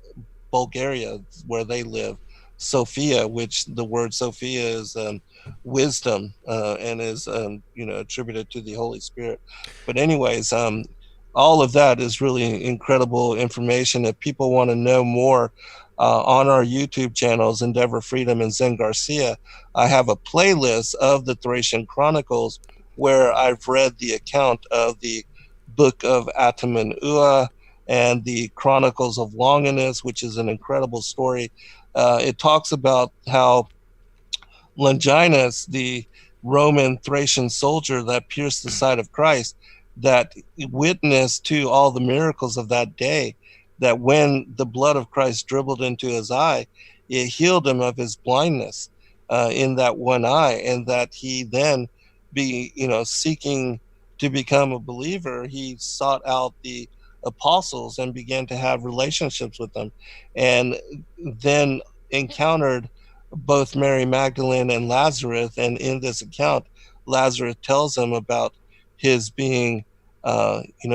Speaker 2: Bulgaria, where they live, Sophia, which the word Sophia is wisdom, and is attributed to the Holy Spirit. But anyways, all of that is really incredible information. If people want to know more, on our YouTube channels, Endeavor Freedom and Zen Garcia, I have a playlist of the Thracian Chronicles where I've read the account of the Book of Enoch and the Chronicles of Longinus, which is an incredible story. It talks about how Longinus, the Roman Thracian soldier that pierced the side of Christ, that witnessed to all the miracles of that day, that when the blood of Christ dribbled into his eye, it healed him of his blindness in that one eye, and that he then seeking to become a believer, he sought out the apostles and began to have relationships with them, and then encountered both Mary Magdalene and Lazarus. And in this account, Lazarus tells him about his being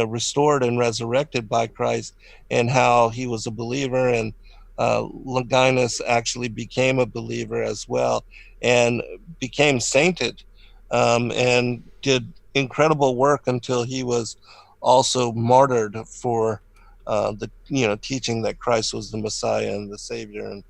Speaker 2: restored and resurrected by Christ, and how he was a believer, and Longinus actually became a believer as well, and became sainted, and did incredible work until he was also martyred for the teaching that Christ was the Messiah and the Savior, and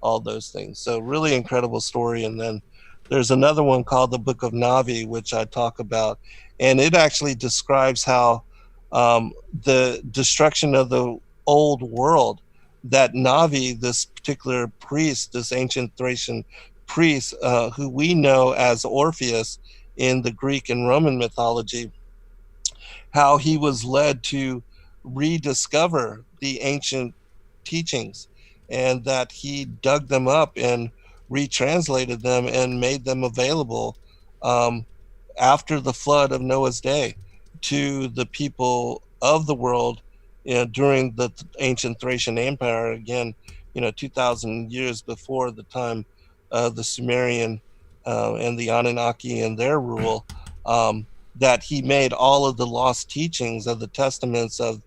Speaker 2: all those things. So really incredible story. And then there's another one called the Book of Navi, which I talk about, and it actually describes how the destruction of the old world, that Navi, this particular priest, this ancient Thracian priest, who we know as Orpheus in the Greek and Roman mythology, how he was led to rediscover the ancient teachings, and that he dug them up and retranslated them and made them available after the flood of Noah's day to the people of the world during the ancient Thracian Empire, again, 2,000 years before the time of the Sumerian and the Anunnaki and their rule, that he made all of the lost teachings of the testaments of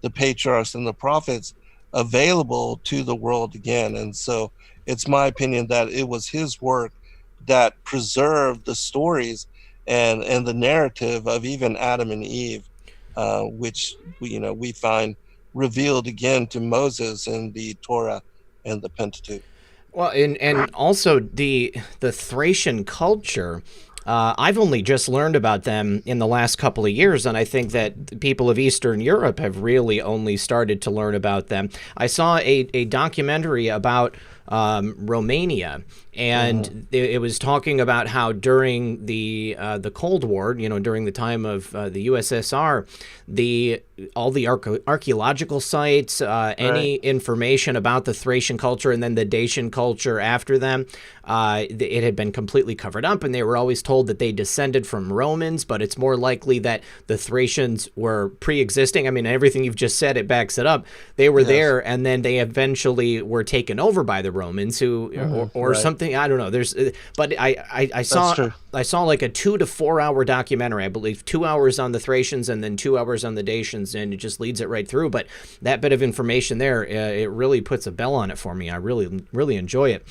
Speaker 2: the patriarchs and the prophets available to the world again. And so it's my opinion that it was his work that preserved the stories and the narrative of even Adam and Eve, which we find revealed again to Moses in the Torah and the Pentateuch.
Speaker 1: Well, and also the Thracian culture, I've only just learned about them in the last couple of years, and I think that the people of Eastern Europe have really only started to learn about them. I saw a documentary about Romania, and it was talking about how during the Cold War, during the time of the USSR, all the archaeological sites, any information about the Thracian culture and then the Dacian culture after them, it had been completely covered up, and they were always told that they descended from Romans, but it's more likely that the Thracians were pre-existing. I mean, everything you've just said, it backs it up. They were there, and then they eventually were taken over by the Romans, who or something. I don't know. But I saw like a 2 to 4 hour documentary. I believe 2 hours on the Thracians and then 2 hours on the Dacians, and it just leads it right through. But that bit of information there, it really puts a bell on it for me. I really enjoy it.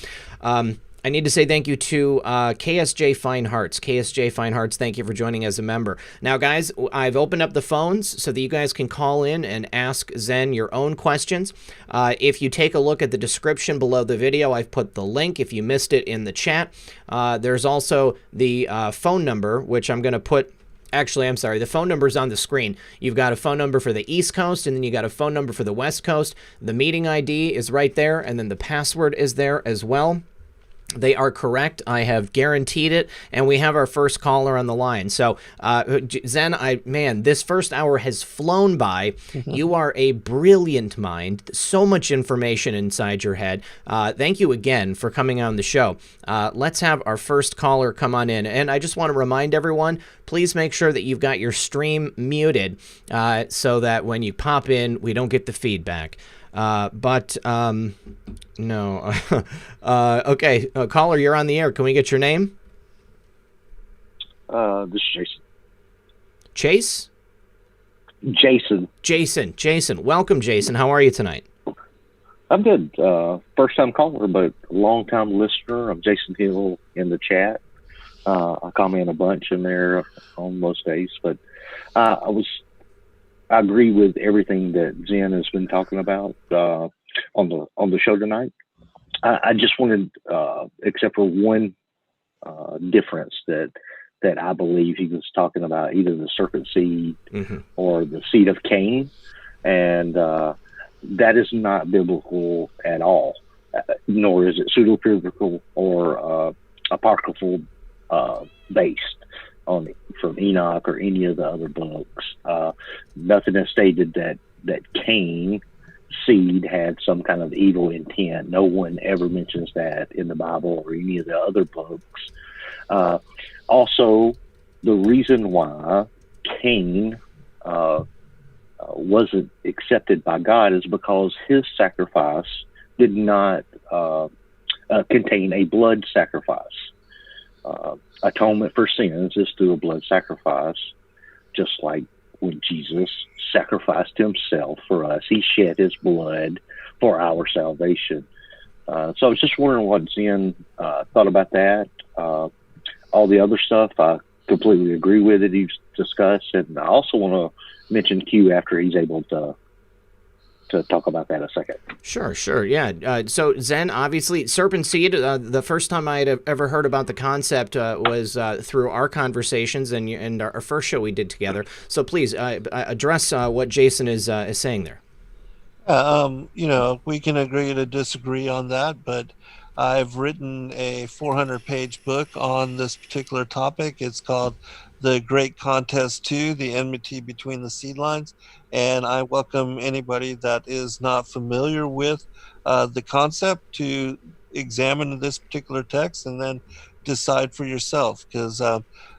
Speaker 1: I need to say thank you to KSJ Fine Hearts. KSJ Fine Hearts, thank you for joining as a member. Now, guys, I've opened up the phones so that you guys can call in and ask Zen your own questions. If you take a look at the description below the video, I've put the link if you missed it in the chat. There's also the phone number, which I'm going to put... Actually, I'm sorry. The phone number's on the screen. You've got a phone number for the East Coast, and then you got a phone number for the West Coast. The meeting ID is right there, and then the password is there as well. They are correct. I have guaranteed it, and we have our first caller on the line. So, Zen, this first hour has flown by. You are a brilliant mind. So much information inside your head. Thank you again for coming on the show. Let's have our first caller come on in. And I just want to remind everyone, please make sure that you've got your stream muted so that when you pop in, we don't get the feedback. No. Okay, caller, you're on the air. Can we get your name?
Speaker 3: This is Jason.
Speaker 1: Chase?
Speaker 3: Jason.
Speaker 1: Jason. Welcome, Jason. How are you tonight?
Speaker 3: I'm good. First time caller, but long time listener. I'm Jason Hill in the chat. I comment a bunch in there on most days, but I agree with everything that Zen has been talking about on the show tonight. I just wanted, except for one difference that I believe he was talking about, either the serpent seed or the seed of Cain, and that is not biblical at all, nor is it pseudo-biblical or apocryphal based on from Enoch or any of the other books. Nothing is stated that Cain seed had some kind of evil intent. No one ever mentions that in the Bible or any of the other books. Also, the reason why Cain wasn't accepted by God is because his sacrifice did not contain a blood sacrifice. Atonement for sins is through a blood sacrifice, just like when Jesus sacrificed himself for us. He shed his blood for our salvation. So I was just wondering what Zen thought about that. All the other stuff, I completely agree with it he's discussed. And I also want to mention Q after he's able to talk about that a second.
Speaker 1: Sure. Yeah. So Zen, obviously, serpent seed, the first time I had ever heard about the concept was through our conversations and our first show we did together. So please address what Jason is saying there.
Speaker 2: We can agree to disagree on that, but I've written a 400-page book on this particular topic. It's called The Great Contest 2, The Enmity Between the Seed Lines. And I welcome anybody that is not familiar with the concept to examine this particular text and then decide for yourself. Because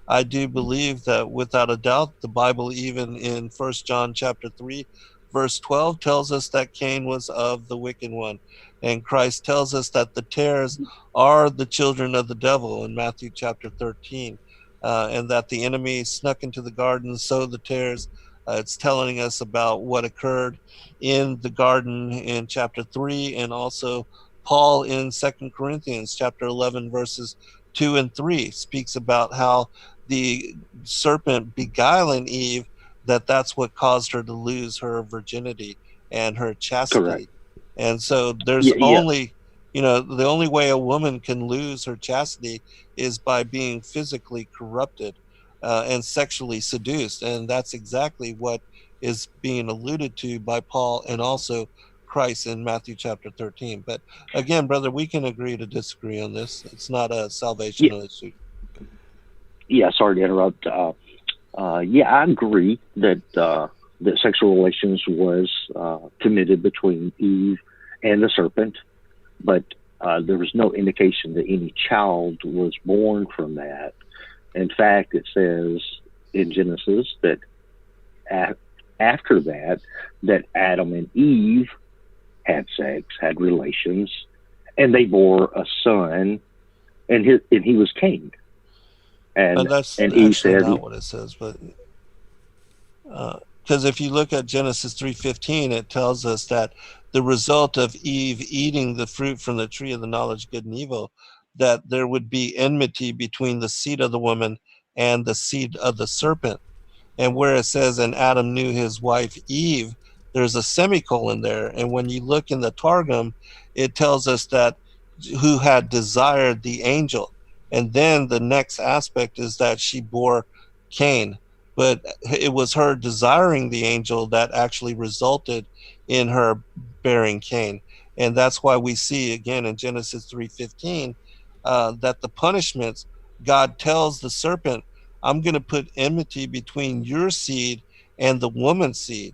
Speaker 2: I do believe that without a doubt, the Bible, even in 1 John chapter 3, verse 12, tells us that Cain was of the wicked one. And Christ tells us that the tares are the children of the devil in Matthew chapter 13, and that the enemy snuck into the garden, sowed the tares. It's telling us about what occurred in the garden in chapter 3, and also Paul in 2 Corinthians chapter 11, verses 2 and 3 speaks about how the serpent beguiling Eve, that's what caused her to lose her virginity and her chastity.
Speaker 3: Correct.
Speaker 2: And so there's only, the only way a woman can lose her chastity is by being physically corrupted and sexually seduced. And that's exactly what is being alluded to by Paul and also Christ in Matthew chapter 13. But again, brother, we can agree to disagree on this. It's not a salvational issue.
Speaker 3: Yeah, sorry to interrupt. I agree that sexual relations was committed between Eve and the serpent, but there was no indication that any child was born from that. In fact, it says in Genesis that after that Adam and Eve had sex, had relations, and they bore a son, and he was Cain.
Speaker 2: And that's Eve said, not what it says, but because if you look at Genesis 3:15, it tells us that the result of Eve eating the fruit from the tree of the knowledge of good and evil, that there would be enmity between the seed of the woman and the seed of the serpent. And where it says, and Adam knew his wife Eve, there's a semicolon there. And when you look in the Targum, it tells us that who had desired the angel. And then the next aspect is that she bore Cain. But it was her desiring the angel that actually resulted in her bearing Cain. And that's why we see, again, in Genesis 3:15, that the punishments, God tells the serpent, I'm going to put enmity between your seed and the woman's seed.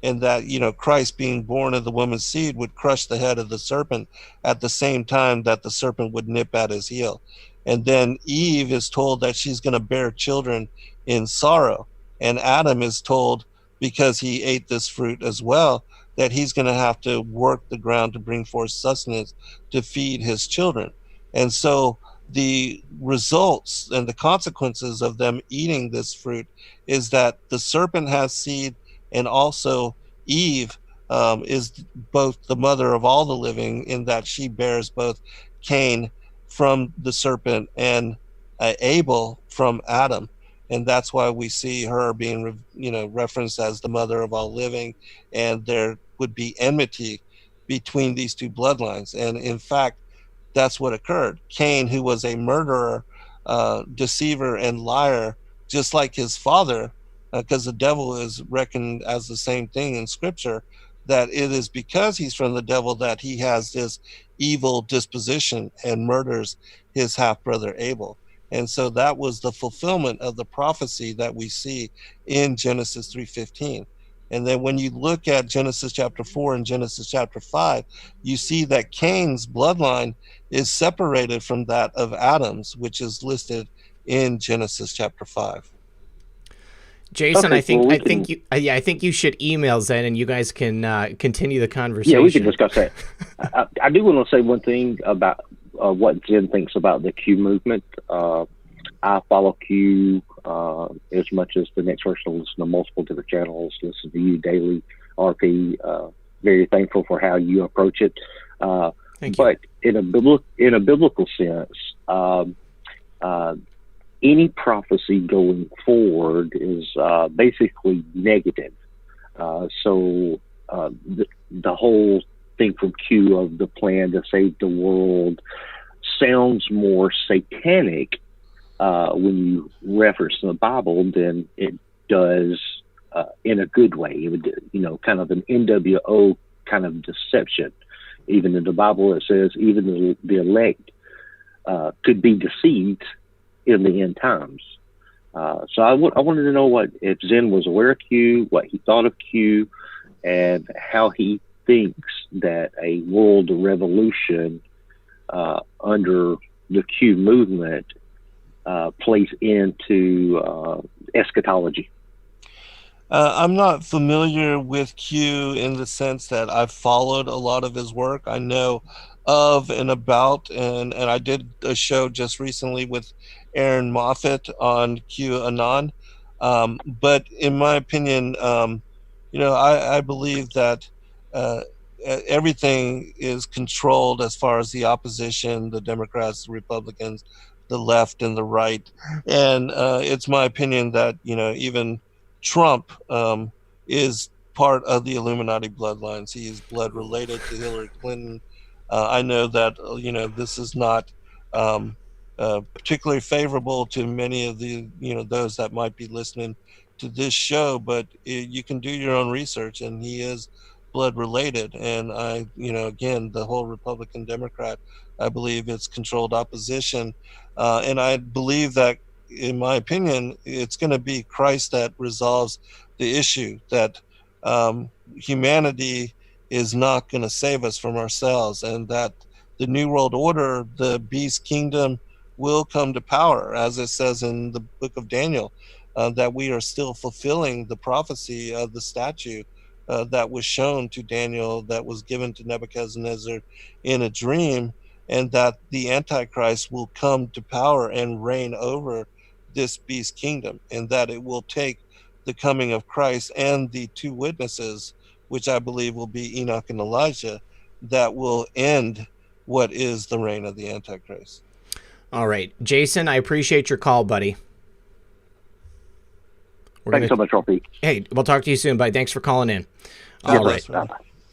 Speaker 2: And that, Christ being born of the woman's seed would crush the head of the serpent at the same time that the serpent would nip at his heel. And then Eve is told that she's going to bear children in sorrow. And Adam is told, because he ate this fruit as well, that he's going to have to work the ground to bring forth sustenance to feed his children. And so the results and the consequences of them eating this fruit is that the serpent has seed and also Eve is both the mother of all the living, in that she bears both Cain from the serpent and Abel from Adam. And that's why we see her being, referenced as the mother of all living, and there would be enmity between these two bloodlines. And in fact, that's what occurred. Cain, who was a murderer, deceiver, and liar, just like his father, because the devil is reckoned as the same thing in Scripture, that it is because he's from the devil that he has this evil disposition and murders his half-brother Abel. And so that was the fulfillment of the prophecy that we see in Genesis 3:15. And then when you look at Genesis chapter 4 and Genesis chapter 5, you see that Cain's bloodline is separated from that of Adam's, which is listed in Genesis chapter 5.
Speaker 1: Jason,
Speaker 3: Okay,
Speaker 1: I think you should email Zen, and you guys can continue the conversation.
Speaker 3: Yeah, we can discuss that. I do want to say one thing about what Zen thinks about the Q movement. I follow Q as much as the next person. Listen to multiple different channels. Listen to you daily, RP. Very thankful for how you approach it.
Speaker 1: Thank you.
Speaker 3: But in a biblical sense, any prophecy going forward is basically negative. So the whole thing from Q of the plan to save the world sounds more satanic when you reference the Bible than it does in a good way. It would, kind of an NWO kind of deception. Even in the Bible, it says even the elect could be deceived in the end times. So I wanted to know if Zen was aware of Q, what he thought of Q, and how he thinks that a world revolution under the Q movement plays into eschatology.
Speaker 2: I'm not familiar with Q in the sense that I've followed a lot of his work. I know of and about, and I did a show just recently with Aaron Moffat on Q Anon. But in my opinion, I believe that everything is controlled as far as the opposition, the Democrats, the Republicans, the left and the right. And it's my opinion that, even Trump is part of the Illuminati bloodlines. He is blood related to Hillary Clinton. I know that, this is not particularly favorable to many of the, those that might be listening to this show, but you can do your own research, and he is blood related. And I, again, the whole Republican Democrat, I believe it's controlled opposition. And I believe that, in my opinion, it's going to be Christ that resolves the issue, that humanity is not going to save us from ourselves, and that the New World Order, the beast kingdom, will come to power, as it says in the book of Daniel, that we are still fulfilling the prophecy of the statue that was shown to Daniel, that was given to Nebuchadnezzar in a dream, and that the Antichrist will come to power and reign over this beast kingdom, and that it will take the coming of Christ and the two witnesses, which I believe will be Enoch and Elijah, that will end what is the reign of the Antichrist.
Speaker 1: All right. Jason, I appreciate your call, buddy.
Speaker 3: Thanks so much, RP.
Speaker 1: Hey, we'll talk to you soon, buddy. Thanks for calling in. All right.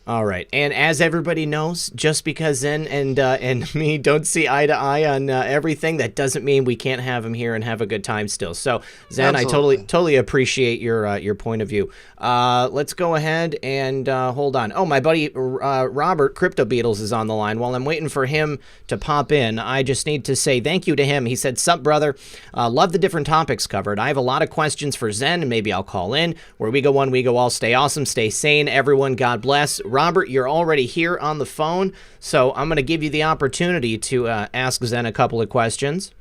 Speaker 1: All right. And as everybody knows, just because Zen and me don't see eye to eye on everything, that doesn't mean we can't have him here and have a good time still. So, Zen, absolutely. I totally appreciate your point of view. Let's go ahead and hold on. Oh, my buddy Robert Crypto Beatles is on the line. While I'm waiting for him to pop in, I just need to say thank you to him. He said, "Sup, brother? Love the different topics covered. I have a lot of questions for Zen, and maybe I'll call in. Where we go one, we go all. Stay awesome, stay sane, everyone. God bless." Robert, you're already here on the phone, so I'm going to give you the opportunity to ask Zen a couple of questions.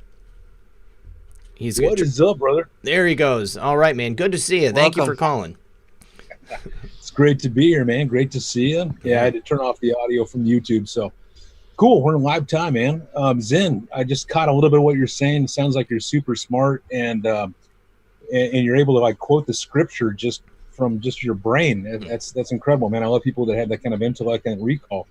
Speaker 4: What is up, brother?
Speaker 1: There he goes. All right, man. Good to see you. Thank you for calling.
Speaker 4: It's great to be here, man. Great to see you. Yeah, I had to turn off the audio from YouTube, so cool. We're in live time, man. Zen, I just caught a little bit of what you're saying. It sounds like you're super smart, and you're able to quote the scripture just from just your brain. That's incredible, man. I love people that have that kind of intellect and recall.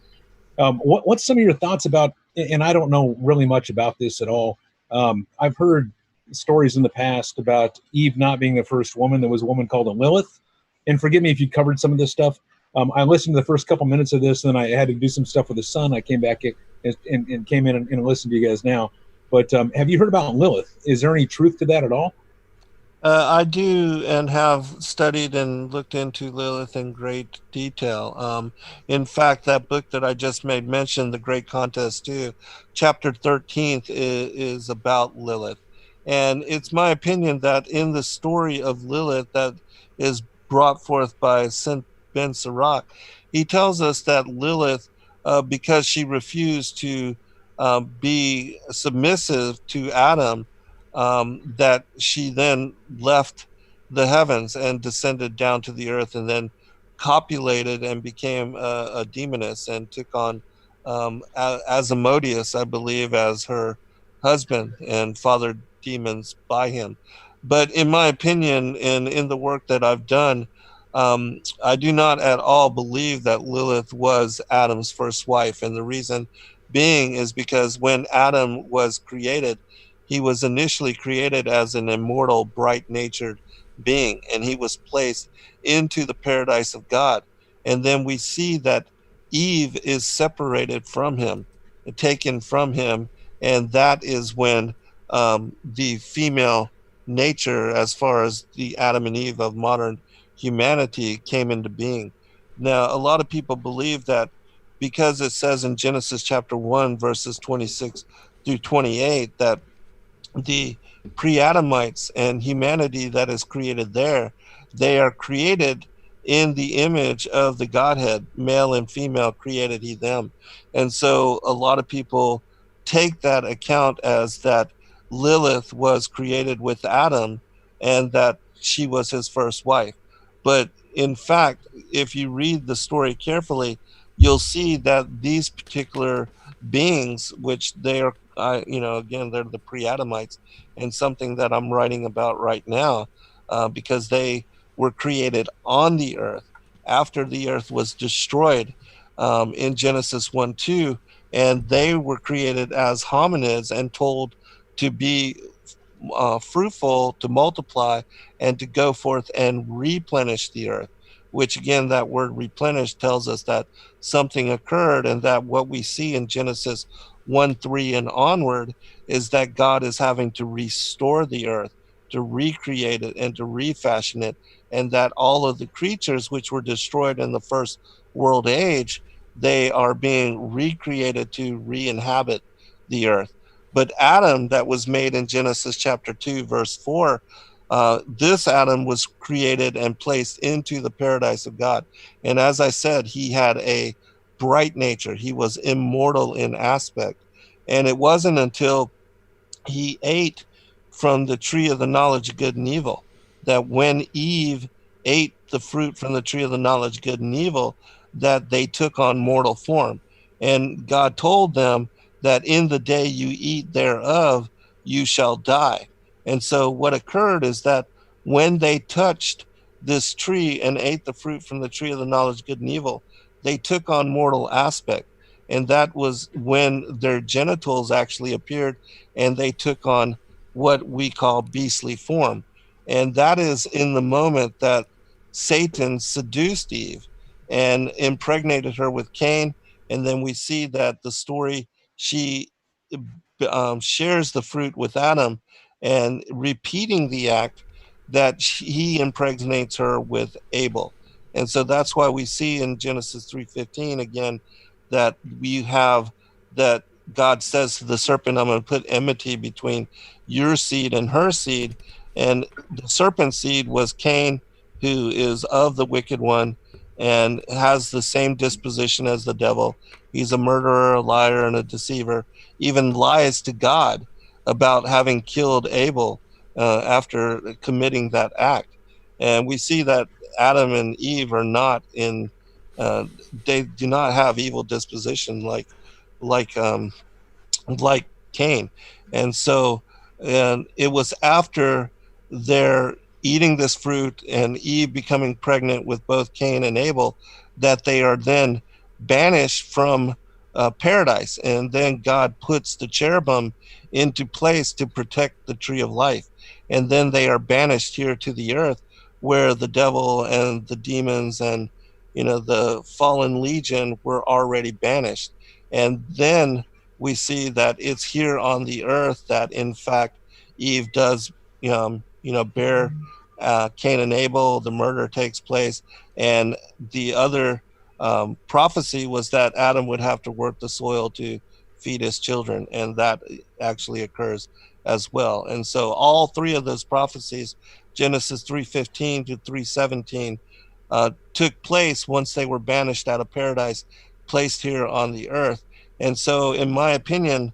Speaker 4: What's some of your thoughts about, and I don't know really much about this at all. I've heard stories in the past about Eve not being the first woman. There was a woman called Lilith. And forgive me if you covered some of this stuff. I listened to the first couple minutes of this, and then I had to do some stuff with the son. I came back and came in and listened to you guys now. But have you heard about Lilith? Is there any truth to that at all?
Speaker 2: I do, and have studied and looked into Lilith in great detail. In fact, that book that I just made mention, The Great Contest 2, chapter 13 is about Lilith. And it's my opinion that in the story of Lilith that is brought forth by St. Ben Sirach, he tells us that Lilith, because she refused to be submissive to Adam, that she then left the heavens and descended down to the earth, and then copulated and became a demoness and took on Asmodeus, I believe, as her husband and fathered demons by him. But in my opinion, and in the work that I've done, I do not at all believe that Lilith was Adam's first wife. And the reason being is because when Adam was created, he was initially created as an immortal, bright-natured being, and he was placed into the paradise of God. And then we see that Eve is separated from him, taken from him, and that is when the female nature, as far as the Adam and Eve of modern humanity, came into being. Now, a lot of people believe that because it says in Genesis chapter 1, verses 26 through 28, that the pre-Adamites and humanity that is created there, they are created in the image of the Godhead, male and female created he them. And so a lot of people take that account as that Lilith was created with Adam and that she was his first wife. But in fact, if you read the story carefully, you'll see that these particular beings, which they are, again, they're the pre-Adamites, and something that I'm writing about right now, because they were created on the earth after the earth was destroyed in Genesis 1-2, and they were created as hominids and told to be fruitful, to multiply, and to go forth and replenish the earth. Which again, that word replenish tells us that something occurred, and that what we see in Genesis 1-3 and onward is that God is having to restore the earth, to recreate it and to refashion it, and that all of the creatures which were destroyed in the first world age, they are being recreated to re-inhabit the earth. But Adam, that was made in Genesis chapter 2, verse 4, this Adam was created and placed into the paradise of God. And as I said, he had a bright nature. He was immortal in aspect. And it wasn't until he ate from the tree of the knowledge of good and evil that when Eve ate the fruit from the tree of the knowledge of good and evil, that they took on mortal form. And God told them that in the day you eat thereof, you shall die. And so what occurred is that when they touched this tree and ate the fruit from the tree of the knowledge of good and evil, they took on mortal aspect. And that was when their genitals actually appeared, and they took on what we call beastly form. And that is in the moment that Satan seduced Eve and impregnated her with Cain. And then we see that the story, she shares the fruit with Adam, and repeating the act that he impregnates her with Abel. And so that's why we see in Genesis 3:15 again that we have that God says to the serpent, I'm going to put enmity between your seed and her seed. And the serpent's seed was Cain, who is of the wicked one and has the same disposition as the devil. He's a murderer, a liar, and a deceiver, even lies to God about having killed Abel after committing that act. And we see that Adam and Eve are not in, they do not have evil disposition like Cain. And so it was after their eating this fruit and Eve becoming pregnant with both Cain and Abel, that they are then banished from paradise. And then God puts the cherubim into place to protect the tree of life. And then they are banished here to the earth, where the devil and the demons and, you know, the fallen legion were already banished. And then we see that it's here on the earth that, in fact, Eve does, bear Cain and Abel. The murder takes place, and the other prophecy was that Adam would have to work the soil to feed his children, and that actually occurs as well. And so all three of those prophecies, Genesis 3:15 to 3:17, took place once they were banished out of paradise, placed here on the earth. And so, in my opinion,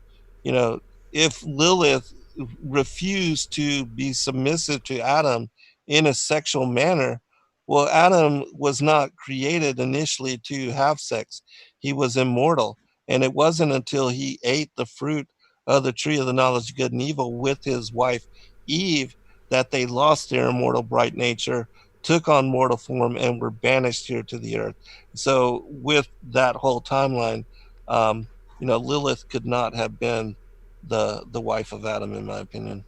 Speaker 2: if Lilith refused to be submissive to Adam in a sexual manner, well, Adam was not created initially to have sex. He was immortal. And it wasn't until he ate the fruit of the tree of the knowledge of good and evil with his wife Eve that they lost their immortal bright nature, took on mortal form, and were banished here to the earth. So with that whole timeline, Lilith could not have been the wife of Adam, in my opinion.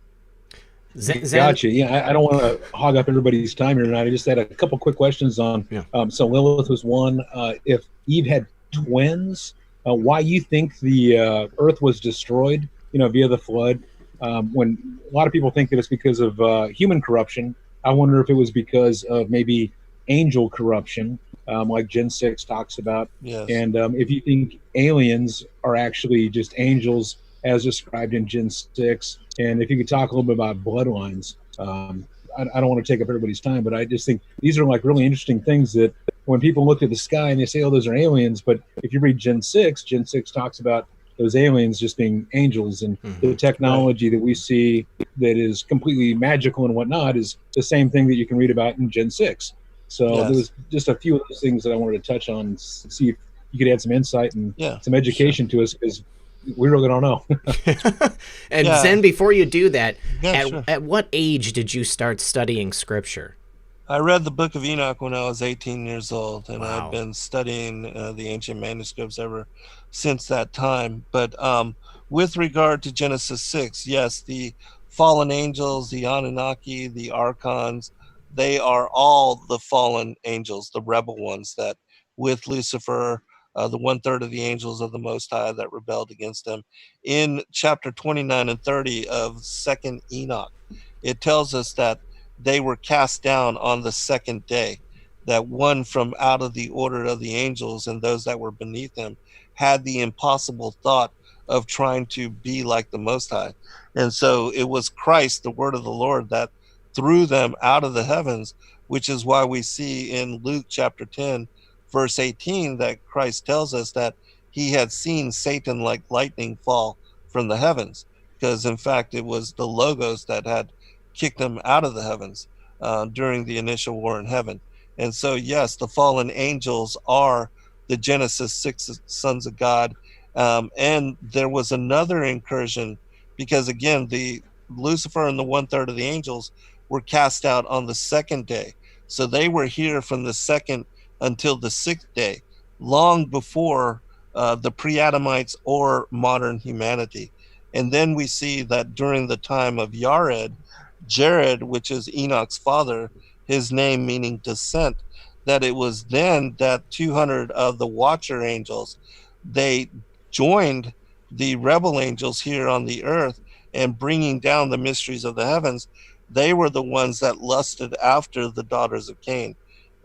Speaker 1: Zen,
Speaker 4: Gotcha. Yeah, I don't want to hog up everybody's time here tonight. I just had a couple quick questions on.
Speaker 1: Yeah.
Speaker 4: So Lilith was one. If Eve had twins, why you think the Earth was destroyed? Via the flood. When a lot of people think that it's because of human corruption, I wonder if it was because of maybe angel corruption, like Gen 6 talks about.
Speaker 2: Yes.
Speaker 4: And if you think aliens are actually just angels as described in Gen 6, and if you could talk a little bit about bloodlines. I don't want to take up everybody's time, but I just think these are like really interesting things that when people look at the sky and they say, oh, those are aliens, but if you read Gen 6 talks about those aliens just being angels, and the technology that we see that is completely magical and whatnot is the same thing that you can read about in Gen 6. So there was just a few of those things that I wanted to touch on and see if you could add some insight and some education to us, because we really don't know.
Speaker 1: And Zen, before you do that,
Speaker 2: sure.
Speaker 1: At what age did you start studying scripture?
Speaker 2: I read the Book of Enoch when I was 18 years old, and
Speaker 1: Wow.
Speaker 2: I've been studying the ancient manuscripts ever since that time. But with regard to Genesis 6, yes, the fallen angels, the Anunnaki, the archons, they are all the fallen angels, the rebel ones that with Lucifer, the 1/3 of the angels of the Most High that rebelled against him. In chapter 29 and 30 of 2nd Enoch, it tells us that they were cast down on the second day, that one from out of the order of the angels and those that were beneath him had the impossible thought of trying to be like the Most High. And so it was Christ, the word of the Lord, that threw them out of the heavens, which is why we see in Luke chapter 10, verse 18, that Christ tells us that he had seen Satan like lightning fall from the heavens, because in fact it was the Logos that had kicked them out of the heavens during the initial war in heaven. And so, yes, the fallen angels are the Genesis 6 sons of God. And there was another incursion, because again, the Lucifer and the 1/3 of the angels were cast out on the second day. So they were here from the second until the sixth day, long before the pre-Adamites or modern humanity. And then we see that during the time of Jared, which is Enoch's father, his name meaning descent, that it was then that 200 of the watcher angels, they joined the rebel angels here on the earth, and bringing down the mysteries of the heavens, they were the ones that lusted after the daughters of Cain,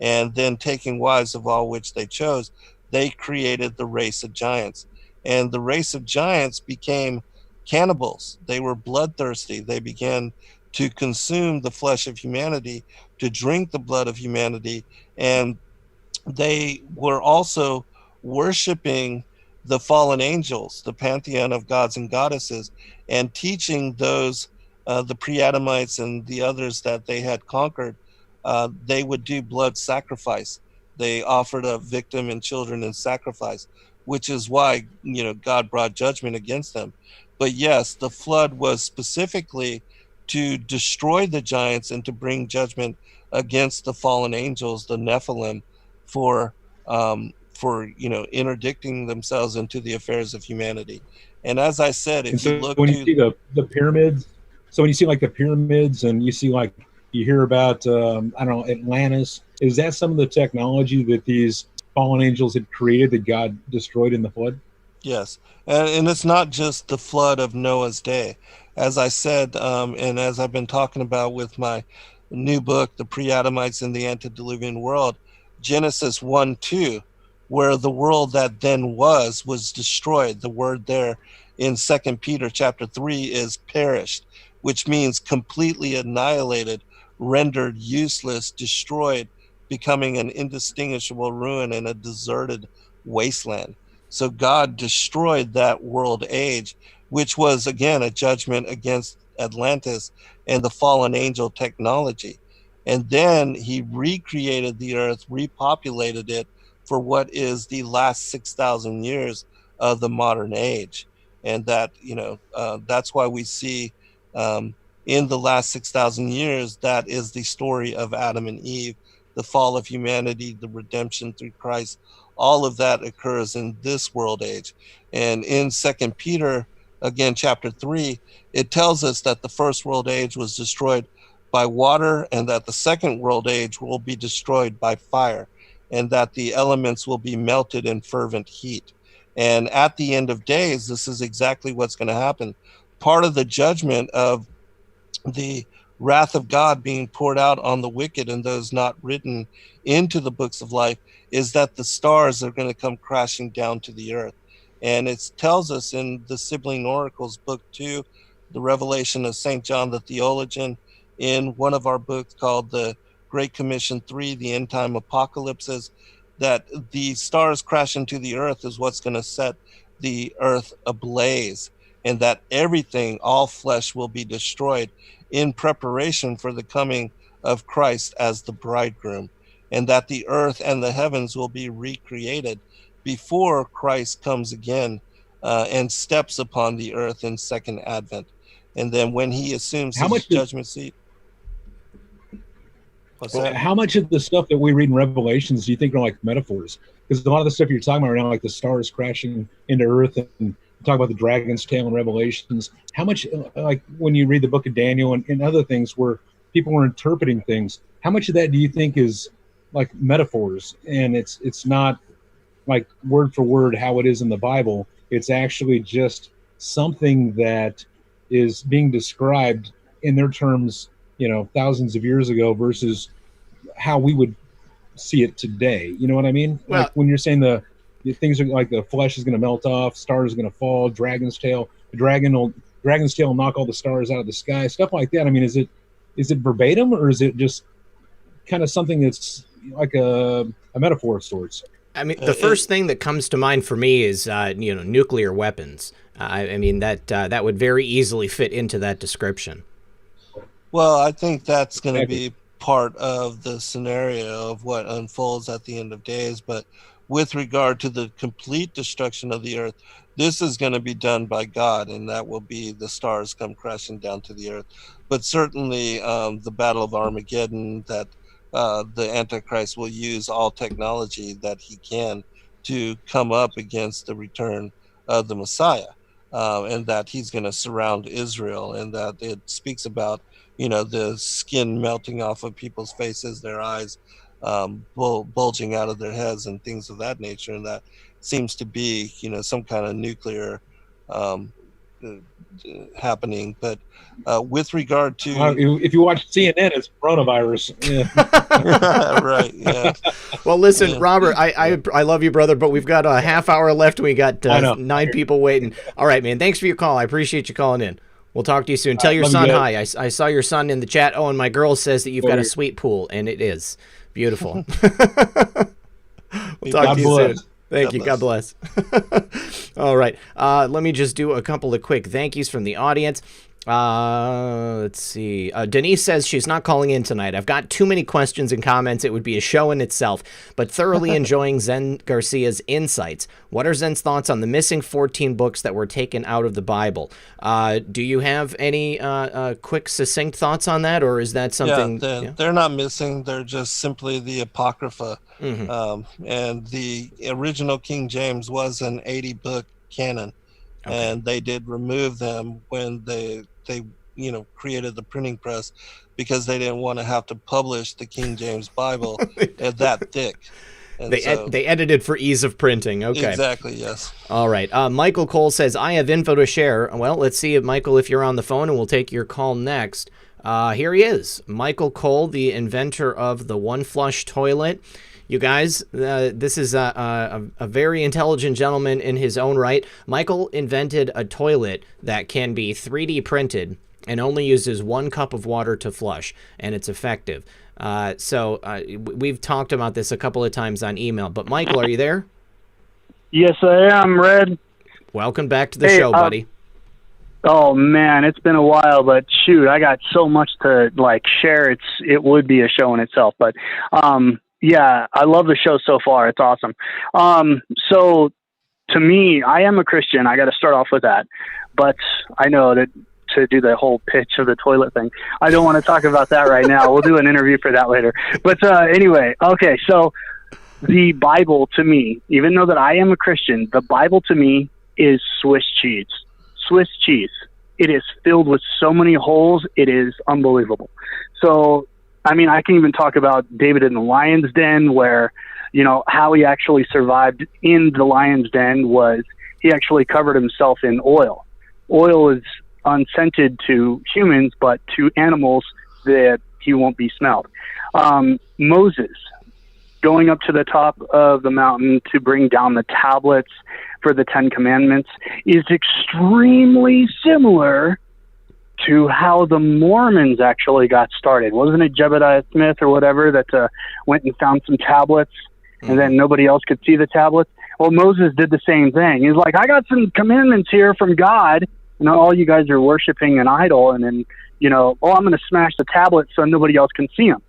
Speaker 2: and then taking wives of all which they chose, they created the race of giants. And the race of giants became cannibals. They were bloodthirsty. They began to consume the flesh of humanity, to drink the blood of humanity, and they were also worshiping the fallen angels, the pantheon of gods and goddesses, and teaching those, the pre-Adamites and the others that they had conquered, they would do blood sacrifice. They offered a victim and children in sacrifice, which is why, God brought judgment against them. But yes, the flood was specifically to destroy the giants and to bring judgment against the fallen angels, the Nephilim, for interdicting themselves into the affairs of humanity. And as I said,
Speaker 4: And
Speaker 2: if you
Speaker 4: so
Speaker 2: look
Speaker 4: when you
Speaker 2: to
Speaker 4: see the pyramids, so when you see like the pyramids and you see like you hear about I don't know, Atlantis, is that some of the technology that these fallen angels had created that God destroyed in the flood?
Speaker 2: Yes, and it's not just the flood of Noah's day. As I said, and as I've been talking about with my new book, The Pre-Adamites in the Antediluvian World, Genesis 1:2, where the world that then was destroyed. The word there in 2 Peter chapter 3 is perished, which means completely annihilated, rendered useless, destroyed, becoming an indistinguishable ruin and a deserted wasteland. So God destroyed that world age, which was, again, a judgment against Atlantis and the fallen angel technology. And then he recreated the earth, repopulated it for what is the last 6,000 years of the modern age. And that, that's why we see in the last 6,000 years, that is the story of Adam and Eve, the fall of humanity, the redemption through Christ. All of that occurs in this world age. And in 2 Peter, again, chapter 3, it tells us that the first world age was destroyed by water, and that the second world age will be destroyed by fire, and that the elements will be melted in fervent heat. And at the end of days, this is exactly what's going to happen. Part of the judgment of the wrath of God being poured out on the wicked and those not written into the books of life is that the stars are going to come crashing down to the earth. And it tells us in the Sibling Oracles, book 2, the revelation of St. John the Theologian, in one of our books called the Great Commission 3, the End Time Apocalypses, that the stars crashing to the earth is what's going to set the earth ablaze, and that everything, all flesh, will be destroyed in preparation for the coming of Christ as the bridegroom, and that the earth and the heavens will be recreated before Christ comes again and steps upon the earth in second advent. And then when he assumes his judgment seat. What's that?
Speaker 4: How much of the stuff that we read in Revelations do you think are like metaphors? Because a lot of the stuff you're talking about right now, like the stars crashing into earth, and talk about the dragon's tail in Revelations, how much, like when you read the book of Daniel and other things where people are interpreting things, how much of that do you think is like metaphors, and it's not like word for word how it is in the Bible? It's actually just something that is being described in their terms, thousands of years ago versus how we would see it today. You know what I mean?
Speaker 1: Well,
Speaker 4: like when you're saying the things are like the flesh is going to melt off, stars are going to fall, dragon's tail will knock all the stars out of the sky, stuff like that. I mean, is it verbatim, or is it just kind of something that's like a metaphor of sorts?
Speaker 1: I mean, the first thing that comes to mind for me is, nuclear weapons. I mean, that would very easily fit into that description.
Speaker 2: Well, I think that's going to be part of the scenario of what unfolds at the end of days. But with regard to the complete destruction of the earth, this is going to be done by God, and that will be the stars come crashing down to the earth. But certainly the Battle of Armageddon, that the Antichrist will use all technology that he can to come up against the return of the Messiah, and that he's going to surround Israel, and that it speaks about the skin melting off of people's faces, their eyes bulging out of their heads, and things of that nature. And that seems to be, some kind of nuclear happening. But with regard to,
Speaker 4: if you watch CNN, it's coronavirus.
Speaker 2: Yeah. Right. Yeah.
Speaker 1: Well, listen, Robert, I love you, brother, but we've got a half hour left. We got 9 people waiting. All right, man. Thanks for your call. I appreciate you calling in. We'll talk to you soon. Tell your son hi. I saw your son in the chat. Oh, and my girl says that you've got a sweet pool, and it is beautiful. We'll talk to you soon. Thank you. God bless. All right. Let me just do a couple of quick thank yous from the audience. Let's see. Denise says she's not calling in tonight. I've got too many questions and comments. It would be a show in itself, but thoroughly enjoying Zen Garcia's insights. What are Zen's thoughts on the missing 14 books that were taken out of the Bible? Do you have any quick, succinct thoughts on that, or is that something?
Speaker 2: They're not missing. They're just simply the Apocrypha.
Speaker 1: Mm-hmm.
Speaker 2: And the original King James was an 80-book canon. Okay. And they did remove them when they created the printing press, because they didn't want to have to publish the King James Bible that thick. And
Speaker 1: they edited for ease of printing. Okay.
Speaker 2: Exactly, yes.
Speaker 1: All right. Michael Cole says, I have info to share. Well, let's see if Michael, if you're on the phone, and we'll take your call next. Here he is, Michael Cole, the inventor of the one flush toilet. You guys, this is a very intelligent gentleman in his own right. Michael invented a toilet that can be 3D printed and only uses 1 cup of water to flush, and it's effective. So we've talked about this a couple of times on email. But Michael, are you there?
Speaker 5: Yes, I am, Red.
Speaker 1: Welcome back to the show, buddy.
Speaker 5: Oh man, it's been a while, but shoot, I got so much to share. It would be a show in itself, but yeah, I love the show so far. It's awesome. So to me, I am a Christian. I got to start off with that. But I know that to do the whole pitch of the toilet thing, I don't want to talk about that right now. We'll do an interview for that later. But anyway, okay. So the Bible to me, even though that I am a Christian, the Bible to me is Swiss cheese. Swiss cheese. It is filled with so many holes. It is unbelievable. So I mean, I can even talk about David in the lion's den, where, how he actually survived in the lion's den was he actually covered himself in oil. Oil is unscented to humans, but to animals that he won't be smelled. Moses going up to the top of the mountain to bring down the tablets for the 10 Commandments is extremely similar to how the Mormons actually got started. Wasn't it Jebediah Smith or whatever that went and found some tablets, and then nobody else could see the tablets? Well, Moses did the same thing. He's like, I got some commandments here from God, and all you guys are worshiping an idol, and then, I'm going to smash the tablets so nobody else can see them.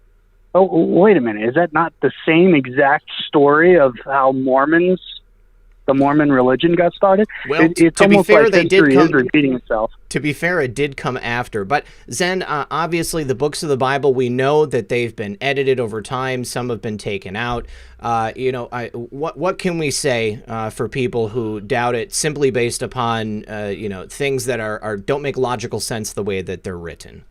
Speaker 5: Oh, wait a minute. Is that not the same exact story of how the Mormon religion got started?
Speaker 1: Well,
Speaker 5: it's
Speaker 1: to be
Speaker 5: almost
Speaker 1: fair,
Speaker 5: like
Speaker 1: they did
Speaker 5: is repeating itself.
Speaker 1: To be fair, it did come after. But Zen, obviously, the books of the Bible, we know that they've been edited over time. Some have been taken out. What can we say for people who doubt it simply based upon things that don't make logical sense the way that they're written?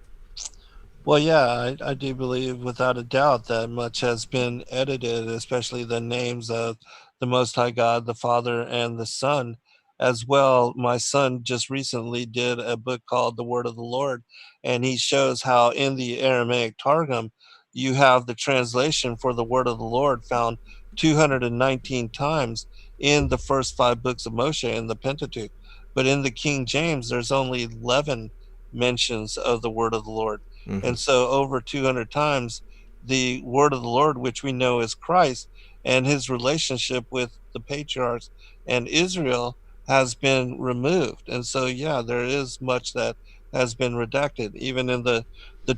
Speaker 2: Well, yeah, I do believe without a doubt that much has been edited, especially the names of the Most High God, the Father, and the Son as well. My son just recently did a book called The Word of the Lord, and he shows how in the Aramaic Targum, you have the translation for the Word of the Lord found 219 times in the first 5 books of Moshe in the Pentateuch. But in the King James, there's only 11 mentions of the Word of the Lord. Mm-hmm. And so over 200 times, the Word of the Lord, which we know is Christ, and his relationship with the patriarchs and Israel has been removed. And so, yeah, there is much that has been redacted, even in the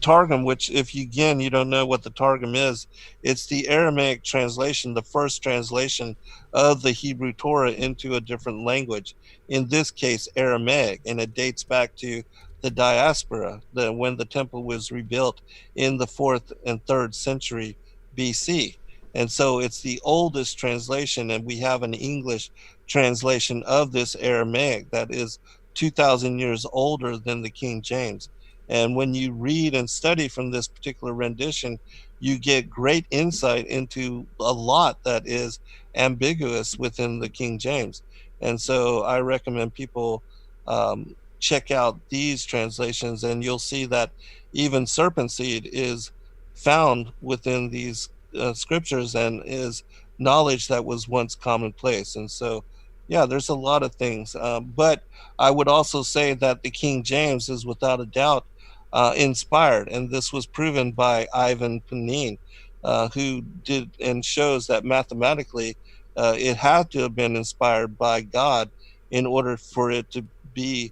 Speaker 2: Targum, which if you don't know what the Targum is, it's the Aramaic translation, the first translation of the Hebrew Torah into a different language, in this case Aramaic, and it dates back to the diaspora, when the temple was rebuilt in the 4th and 3rd century BC. And so it's the oldest translation, and we have an English translation of this Aramaic that is 2,000 years older than the King James. And when you read and study from this particular rendition, you get great insight into a lot that is ambiguous within the King James. And so I recommend people check out these translations, and you'll see that even serpent seed is found within these scriptures and is knowledge that was once commonplace. And so, yeah, there's a lot of things. But I would also say that the King James is without a doubt inspired, and this was proven by Ivan Panin, who did and shows that mathematically it had to have been inspired by God in order for it to be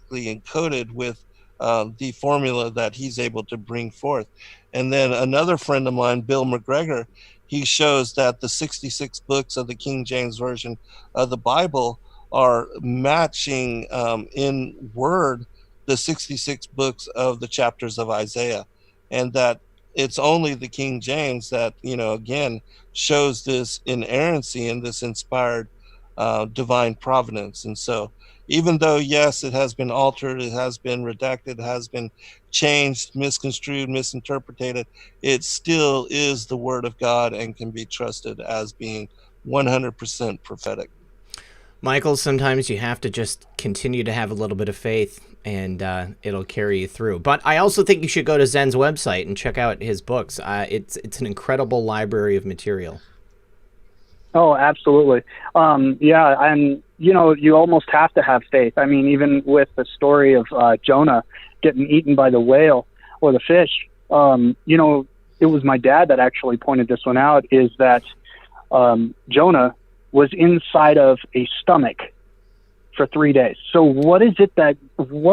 Speaker 2: basically encoded with the formula that he's able to bring forth. And then another friend of mine, Bill McGregor, he shows that the 66 books of the King James Version of the Bible are matching in word the 66 books of the chapters of Isaiah, and that it's only the King James that, again, shows this inerrancy and this inspired divine providence. And so, even though, yes, it has been altered, it has been redacted, it has been changed, misconstrued, misinterpreted, it still is the Word of God and can be trusted as being 100% prophetic.
Speaker 1: Michael, sometimes you have to just continue to have a little bit of faith, and it'll carry you through. But I also think you should go to Zen's website and check out his books. It's an incredible library of material.
Speaker 5: Oh, absolutely. Yeah, and you almost have to have faith. I mean, even with the story of Jonah getting eaten by the whale or the fish, it was my dad that actually pointed this one out, is that Jonah was inside of a stomach for 3 days. So what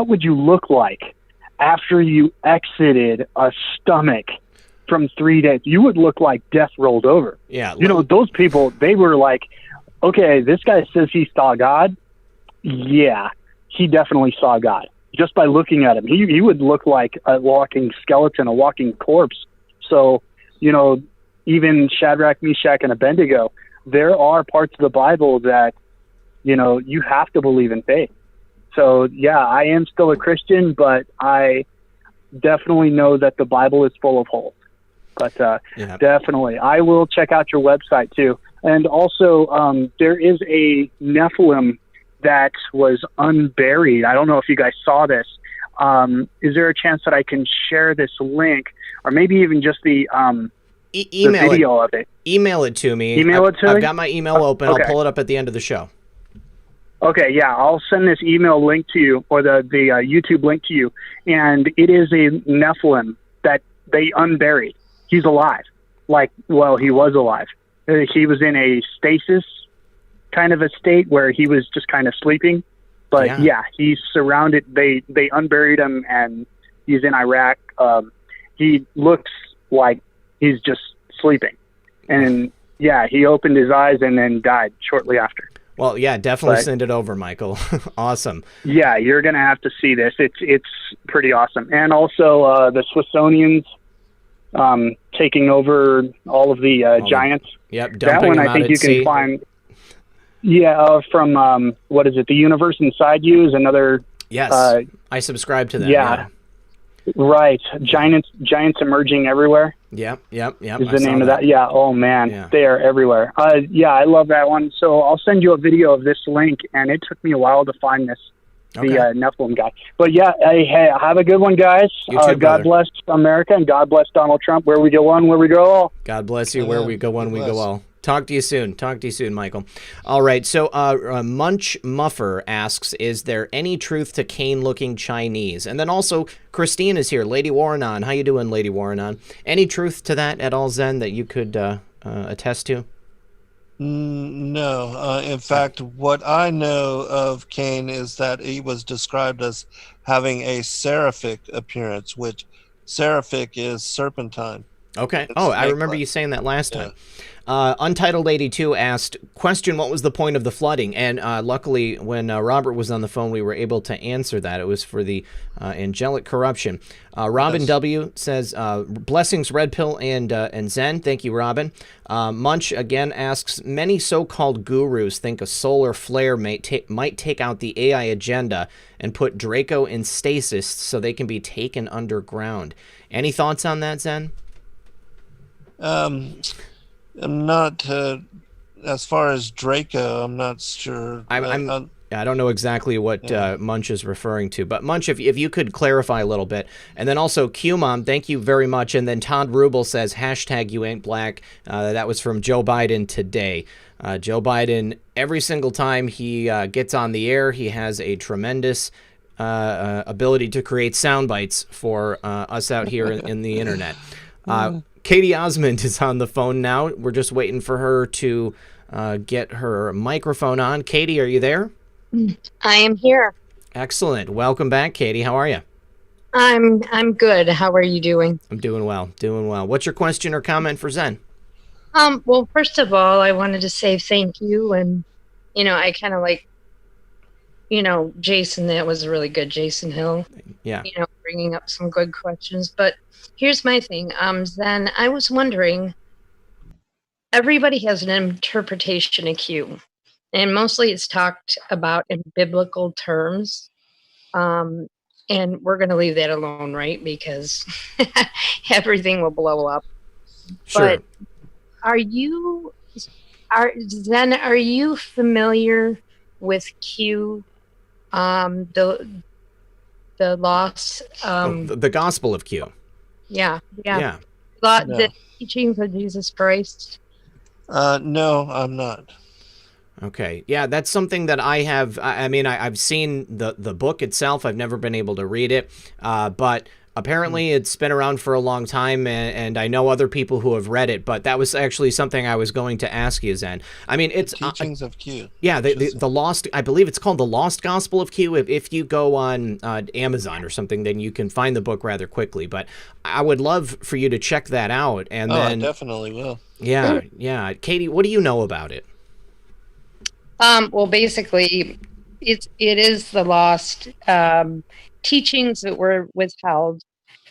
Speaker 5: would you look like after you exited a stomach from 3 days? You would look like death rolled over.
Speaker 1: Yeah.
Speaker 5: Those people, they were like, okay, this guy says he saw God. Yeah, he definitely saw God. Just by looking at him, he would look like a walking skeleton, a walking corpse. So, even Shadrach, Meshach, and Abednego, there are parts of the Bible that, you have to believe in faith. So, yeah, I am still a Christian, but I definitely know that the Bible is full of holes. But definitely, I will check out your website too. And also, there is a Nephilim that was unburied. I don't know if you guys saw this. Is there a chance that I can share this link, or maybe even just the video of it?
Speaker 1: Email it to me. I've got my email open. Okay. I'll pull it up at the end of the show.
Speaker 5: Okay, yeah, I'll send this email link to you, or the YouTube link to you, and it is a Nephilim that they unburied. He's alive. He was alive. He was in a stasis kind of a state where he was just kind of sleeping. But yeah he's surrounded. They unburied him, and he's in Iraq. He looks like he's just sleeping. And yeah, he opened his eyes and then died shortly after.
Speaker 1: Well, yeah, definitely send it over, Michael. Awesome.
Speaker 5: Yeah, you're going to have to see this. It's pretty awesome. And also the Smithsonian's taking over all of the giants.
Speaker 1: Yep,
Speaker 5: that one I think you can find. Yeah, from what is it? The Universe Inside You is another.
Speaker 1: Yes, I subscribe to that.
Speaker 5: Yeah, right. Giants emerging everywhere.
Speaker 1: Yep.
Speaker 5: Is the name of that? Yeah. Oh man, they are everywhere. Yeah, I love that one. So I'll send you a video of this link, and it took me a while to find this. The Nephilim guy. But yeah, hey, have a good one, guys.
Speaker 1: You too,
Speaker 5: God bless America, and God bless Donald Trump. Where we go one, where we go all.
Speaker 1: God bless you. Where we go one, we go all. Talk to you soon, Michael. All right, so Munch Muffer asks, is there any truth to Cain-looking Chinese? And then also, Christine is here. Lady Warrenon. How you doing, Lady Warrenon? Any truth to that at all, Zen, that you could attest to?
Speaker 2: No. In fact, what I know of Cain is that he was described as having a seraphic appearance, which seraphic is serpentine.
Speaker 1: Okay. Oh, I remember you saying that last time. Untitled 82 asked, question, what was the point of the flooding? And luckily, when Robert was on the phone, we were able to answer that. It was for the angelic corruption. Robin W. says, blessings, Red Pill and Zen. Thank you, Robin. Munch again asks, many so-called gurus think a solar flare might take out the AI agenda and put Draco in stasis so they can be taken underground. Any thoughts on that, Zen?
Speaker 2: I'm not, as far as Draco, I'm not sure.
Speaker 1: I don't know exactly what Munch is referring to, but Munch, if you could clarify a little bit. And then also, QMom, thank you very much. And then Todd Rubel says, hashtag you ain't black. That was from Joe Biden today. Joe Biden, every single time he gets on the air, he has a tremendous ability to create sound bites for us out here in the internet. Katie Osmond is on the phone now. We're just waiting for her to get her microphone on. Katie, are you there?
Speaker 6: I am here.
Speaker 1: Excellent. Welcome back, Katie. How are you?
Speaker 6: I'm good. How are you doing?
Speaker 1: I'm doing well. Doing well. What's your question or comment for Zen?
Speaker 6: Well, first of all, I wanted to say thank you, and I kind of like, Jason. That was really good, Jason Hill.
Speaker 1: Yeah.
Speaker 6: Bringing up some good questions. But here's my thing. Zen, I was wondering. Everybody has an interpretation of Q, and mostly it's talked about in biblical terms. And we're going to leave that alone, right? Because everything will blow up.
Speaker 1: Sure.
Speaker 6: But are you familiar with Q? The lost.
Speaker 1: The Gospel of Q.
Speaker 6: Yeah.
Speaker 1: Yeah.
Speaker 6: The teachings of Jesus Christ.
Speaker 2: No, I'm not.
Speaker 1: Okay. Yeah, that's something that I have. I mean, I've seen the book itself. I've never been able to read it, but apparently it's been around for a long time, and I know other people who have read it. But that was actually something I was going to ask you, Zen. I mean, it's
Speaker 2: teachings of Q.
Speaker 1: Yeah, the lost. I believe it's called the Lost Gospel of Q. If you go on Amazon or something, then you can find the book rather quickly. But I would love for you to check that out, and then
Speaker 2: I definitely will.
Speaker 1: Yeah. Katie, what do you know about it?
Speaker 6: Well, basically, it is the lost teachings that were withheld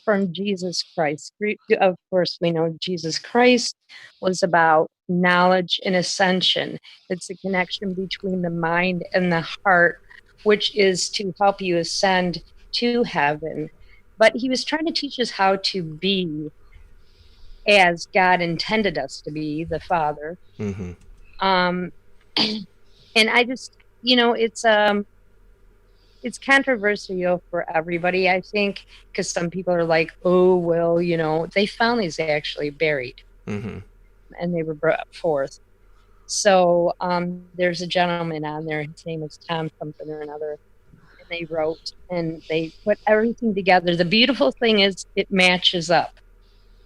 Speaker 6: from Jesus Christ. Of course, we know Jesus Christ was about knowledge and ascension. It's a connection between the mind and the heart, which is to help you ascend to heaven. But he was trying to teach us how to be as God intended us to be, the Father.
Speaker 1: Mm-hmm.
Speaker 6: And I just, it's controversial for everybody, I think, because some people are like, oh, well, they found these actually buried.
Speaker 1: Mm-hmm.
Speaker 6: And they were brought forth. So there's a gentleman on there, his name is Tom something or another, and they wrote and they put everything together. The beautiful thing is it matches up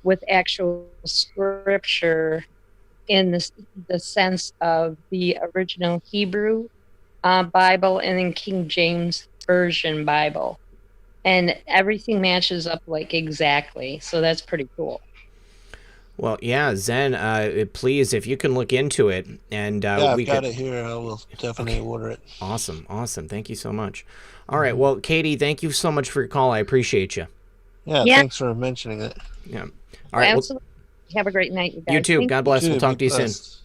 Speaker 6: with actual scripture in the sense of the original Hebrew Bible and then King James Version Bible. And everything matches up like exactly. So that's pretty cool.
Speaker 1: Well, yeah, Zen, please, if you can look into it. And
Speaker 2: I've got it here. I will definitely order it.
Speaker 1: Awesome. Thank you so much. All right. Well, Katie, thank you so much for your call. I appreciate you.
Speaker 2: Yeah. Thanks for mentioning it.
Speaker 1: Yeah. All right.
Speaker 6: Absolutely. Have a great night, you guys.
Speaker 1: You too. God bless.
Speaker 2: You too.
Speaker 1: We'll talk to you
Speaker 2: blessed.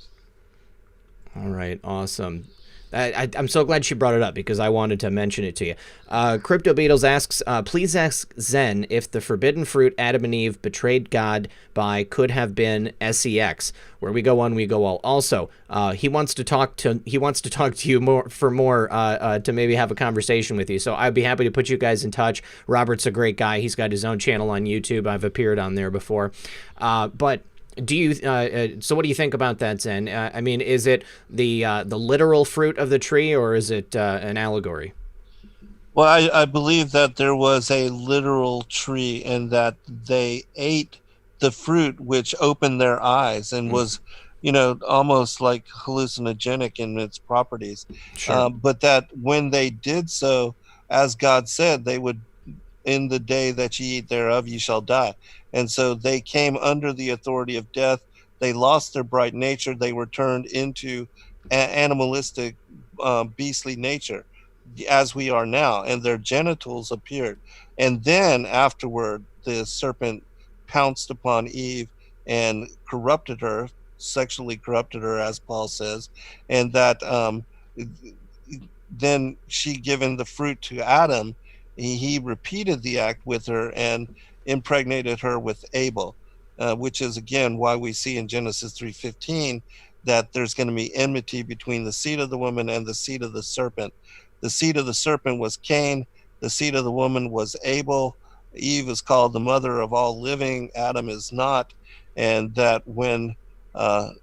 Speaker 1: soon. All right. Awesome. I'm so glad she brought it up because I wanted to mention it to you. Crypto Beatles asks, please ask Zen if the forbidden fruit Adam and Eve betrayed God by could have been sex. Where we go one, we go all. Also, he wants to talk to you more to maybe have a conversation with you. So I'd be happy to put you guys in touch. Robert's a great guy. He's got his own channel on YouTube. I've appeared on there before, but. Do you? So, what do you think about that, Zen? I mean, is it the literal fruit of the tree, or is it an allegory?
Speaker 2: Well, I believe that there was a literal tree, and that they ate the fruit, which opened their eyes and was, almost like hallucinogenic in its properties.
Speaker 1: Sure.
Speaker 2: But that when they did so, as God said, they would, in the day that ye eat thereof, ye shall die. And so they came under the authority of death. They lost their bright nature. They were turned into animalistic, beastly nature, as we are now. And their genitals appeared. And then afterward, the serpent pounced upon Eve and corrupted her, sexually corrupted her, as Paul says. And that then she given the fruit to Adam. He repeated the act with her and impregnated her with Abel, which is again why we see in Genesis 3:15 that there's going to be enmity between the seed of the woman and the seed of the serpent. The seed of the serpent was Cain. The seed of the woman was Abel. Eve is called the mother of all living. Adam is not. And that when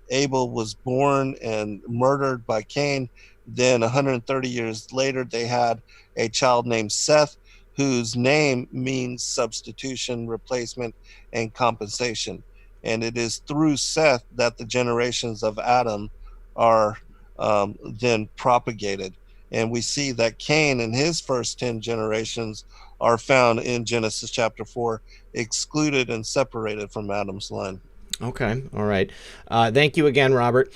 Speaker 2: Abel was born and murdered by Cain, then 130 years later, they had a child named Seth, whose name means substitution, replacement, and compensation. And it is through Seth that the generations of Adam are then propagated. And we see that Cain and his first 10 generations are found in Genesis chapter 4, excluded and separated from Adam's line.
Speaker 1: Okay. All right. Thank you again, Robert.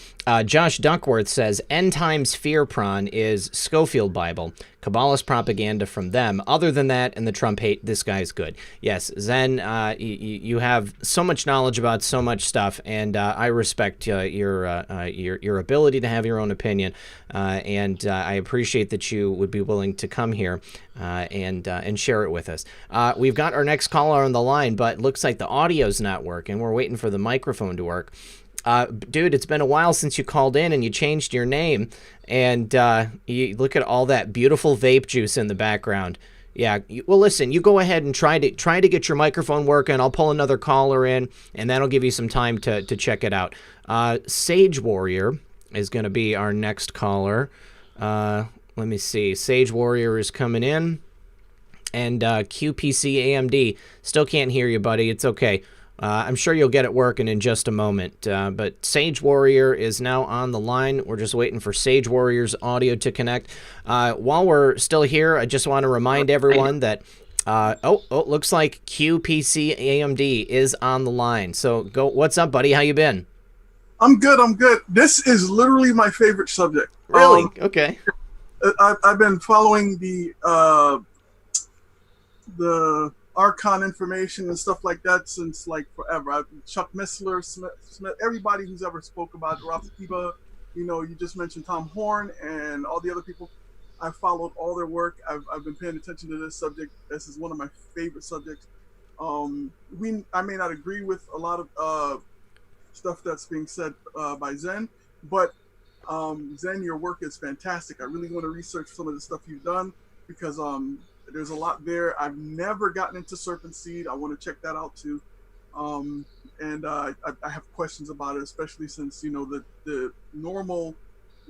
Speaker 1: Josh Duckworth says, End Times Fear Prawn is Schofield Bible. Kabbalist propaganda from them. Other than that, and the Trump hate, this guy's good. Yes, Zen, you have so much knowledge about so much stuff, and I respect your ability to have your own opinion, and I appreciate that you would be willing to come here and share it with us. We've got our next caller on the line, but looks like the audio's not working. We're waiting for the microphone to work. Dude, it's been a while since you called in and you changed your name, and you look at all that beautiful vape juice in the background. Yeah, well, listen, you go ahead and try to get your microphone working. I'll pull another caller in, and that'll give you some time to check it out. Sage Warrior is going to be our next caller. Let me see. Sage Warrior is coming in, and QPC AMD, still can't hear you, buddy. It's okay. I'm sure you'll get it working in just a moment. But Sage Warrior is now on the line. We're just waiting for Sage Warrior's audio to connect. While we're still here, I just want to remind everyone that looks like QPC AMD is on the line. So what's up, buddy? How you been?
Speaker 7: I'm good. This is literally my favorite subject.
Speaker 1: Really? Okay.
Speaker 7: I've been following the Archon information and stuff like that since like forever. Chuck Missler, Smith, everybody who's ever spoke about Ralph Kiba, you just mentioned Tom Horn and all the other people. I've followed all their work. I've been paying attention to this subject. This is one of my favorite subjects. I may not agree with a lot of stuff that's being said by Zen, but Zen, your work is fantastic. I really want to research some of the stuff you've done because there's a lot there. I've never gotten into serpent seed. I want to check that out too. And I have questions about it, especially since, the normal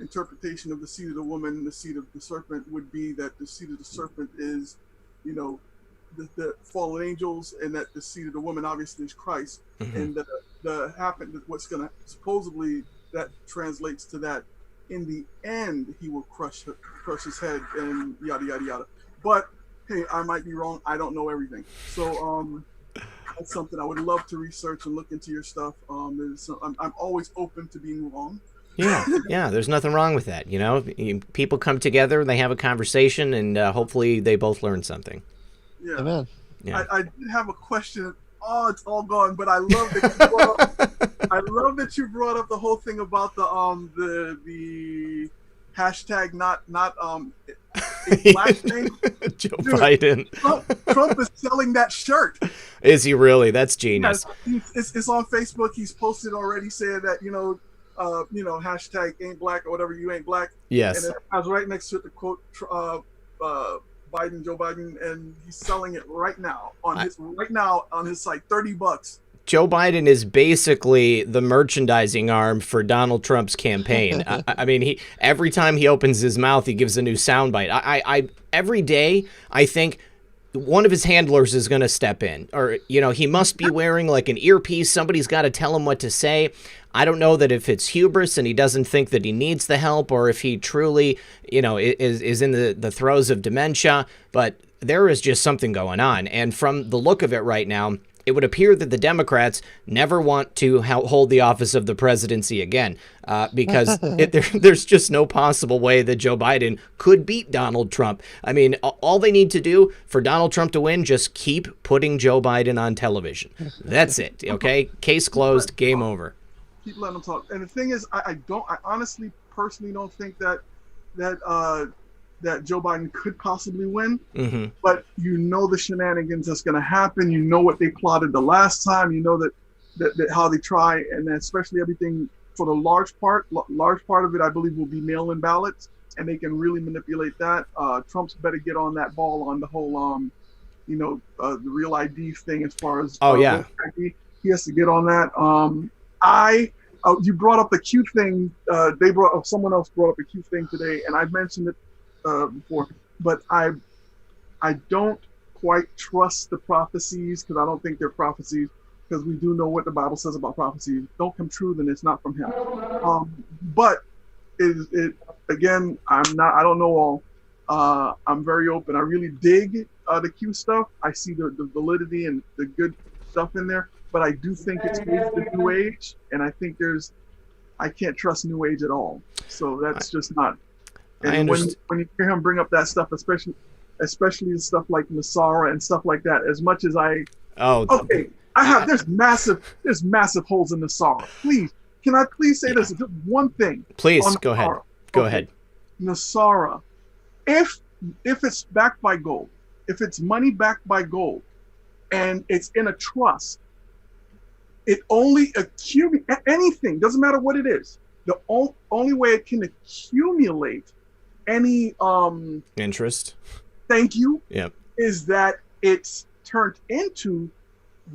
Speaker 7: interpretation of the seed of the woman, the seed of the serpent would be that the seed of the serpent is, the fallen angels, and that the seed of the woman obviously is Christ. Mm-hmm. And what's going to supposedly that translates to that in the end, he will crush his head and yada, yada, yada. But hey, I might be wrong. I don't know everything. So that's something I would love to research and look into your stuff. I'm always open to being wrong.
Speaker 1: Yeah, there's nothing wrong with that. People come together, they have a conversation, and hopefully they both learn something.
Speaker 7: Yeah.
Speaker 2: Amen.
Speaker 7: Yeah. I did have a question. Oh, it's all gone. But I love that you brought up, brought up the whole thing about the hashtag not a black thing.
Speaker 1: Joe Biden.
Speaker 7: Trump is selling that shirt.
Speaker 1: Is he really? That's genius.
Speaker 7: Yes, it's on Facebook. He's posted already saying that hashtag ain't black or whatever. You ain't black.
Speaker 1: Yes.
Speaker 7: And I was right next to it, the quote Joe Biden, and he's selling it right now on his site, $30.
Speaker 1: Joe Biden is basically the merchandising arm for Donald Trump's campaign. I mean, every time he opens his mouth, he gives a new soundbite. Every day, I think one of his handlers is going to step in, or he must be wearing like an earpiece. Somebody's got to tell him what to say. I don't know that if it's hubris and he doesn't think that he needs the help, or if he truly, is in the throes of dementia. But there is just something going on, and from the look of it right now, it would appear that the Democrats never want to hold the office of the presidency again, because there's just no possible way that Joe Biden could beat Donald Trump. I mean, all they need to do for Donald Trump to win, just keep putting Joe Biden on television. That's it. Okay, case closed, game over.
Speaker 7: Keep letting them talk. And the thing is, I honestly, personally don't think that Joe Biden could possibly win, mm-hmm. But the shenanigans that's going to happen. What they plotted the last time. That how they try, and especially everything for the large part of it, I believe, will be mail-in ballots, and they can really manipulate that. Trump's better get on that ball on the whole, the real ID thing as far as ID. He has to get on that. You brought up the Q thing. Someone else brought up the Q thing today, and I mentioned it before, but I don't quite trust the prophecies, because I don't think they're prophecies, because we do know what the Bible says about prophecies. Don't come true, then it's not from him. But again, I don't know all. I'm very open. I really dig the Q stuff. I see the validity and the good stuff in there, but I do think it's the New Age, and I think I can't trust New Age at all. So that's just not. And when you hear him bring up that stuff, especially the stuff like Nasara and stuff like that, as much as there's massive holes in Nasara. Please, can I please say this? Just one thing.
Speaker 1: Please go ahead. Go ahead.
Speaker 7: Nasara, if it's backed by gold, if it's money backed by gold, and it's in a trust, it only accumulates anything. Doesn't matter what it is. The only way it can accumulate any
Speaker 1: interest.
Speaker 7: Thank you.
Speaker 1: Yep.
Speaker 7: Is that it's turned into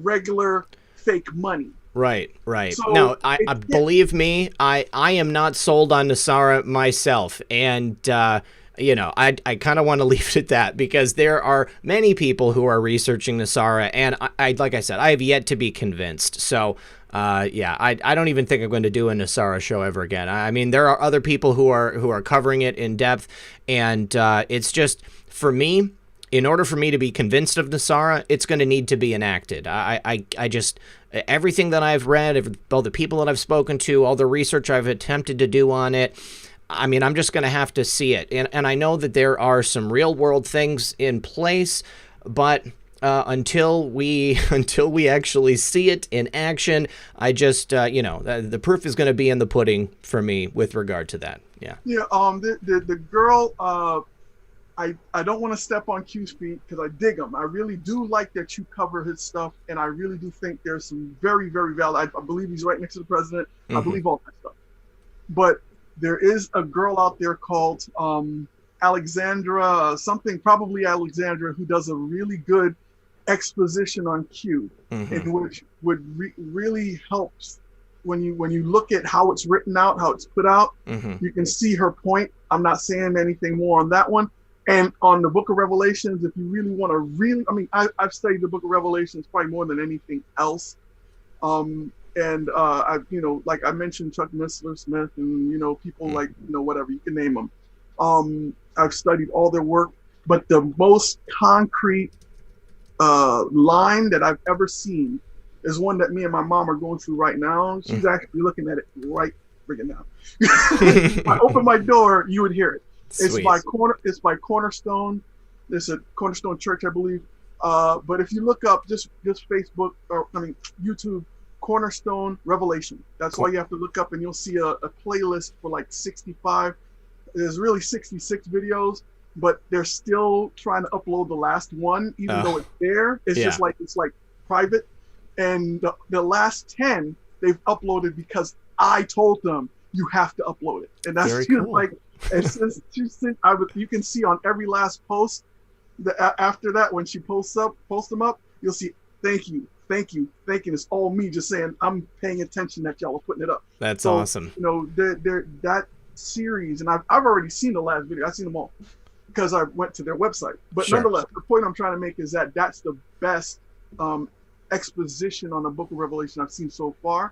Speaker 7: regular fake money.
Speaker 1: Right.
Speaker 7: So
Speaker 1: no, I believe me, I am not sold on Nasara myself, and I kind of want to leave it at that, because there are many people who are researching Nasara, and I like I said, I have yet to be convinced. So I don't even think I'm going to do a Nasara show ever again. I mean, there are other people who are covering it in depth, and it's just, for me, in order for me to be convinced of Nasara, it's going to need to be enacted. I just, everything that I've read, all the people that I've spoken to, all the research I've attempted to do on it, I mean, I'm just going to have to see it. And I know that there are some real world things in place, but until we actually see it in action, I just, the proof is going to be in the pudding for me with regard to that. Yeah.
Speaker 7: Yeah. The girl, I don't want to step on Q's feet because I dig him. I really do like that you cover his stuff, and I really do think there's some very, very valid. I believe he's right next to the president. Mm-hmm. I believe all that stuff. But there is a girl out there called Alexandra, probably Alexandra, who does a really good exposition on Q, mm-hmm. in which would really helps when you look at how it's written out, how it's put out. Mm-hmm. You can see her point. I'm not saying anything more on that one. And on the Book of Revelations, if you really want to I've studied the Book of Revelations probably more than anything else. Like I mentioned, Chuck Missler Smith, and people like whatever you can name them. I've studied all their work, but the most concrete line that I've ever seen is one that me and my mom are going through right now. She's actually looking at it right freaking now. If I open my door, you would hear it. Sweet. It's by Cornerstone. It's a Cornerstone Church, I believe. But if you look up just Facebook YouTube, Cornerstone Revelation. That's cool. All you have to look up, and you'll see a playlist for like 65. There's really 66 videos, but they're still trying to upload the last one, even though it's there. It's just like it's private. And the last 10 they've uploaded because I told them you have to upload it, and that's cool. You can see on every last post after that, when she posts them up, you'll see thank you. It's all me just saying I'm paying attention that y'all are putting it up.
Speaker 1: That's awesome.
Speaker 7: That series, and I've already seen the last video. I've seen them all because I went to their website. But nonetheless, the point I'm trying to make is that that's the best exposition on the Book of Revelation I've seen so far.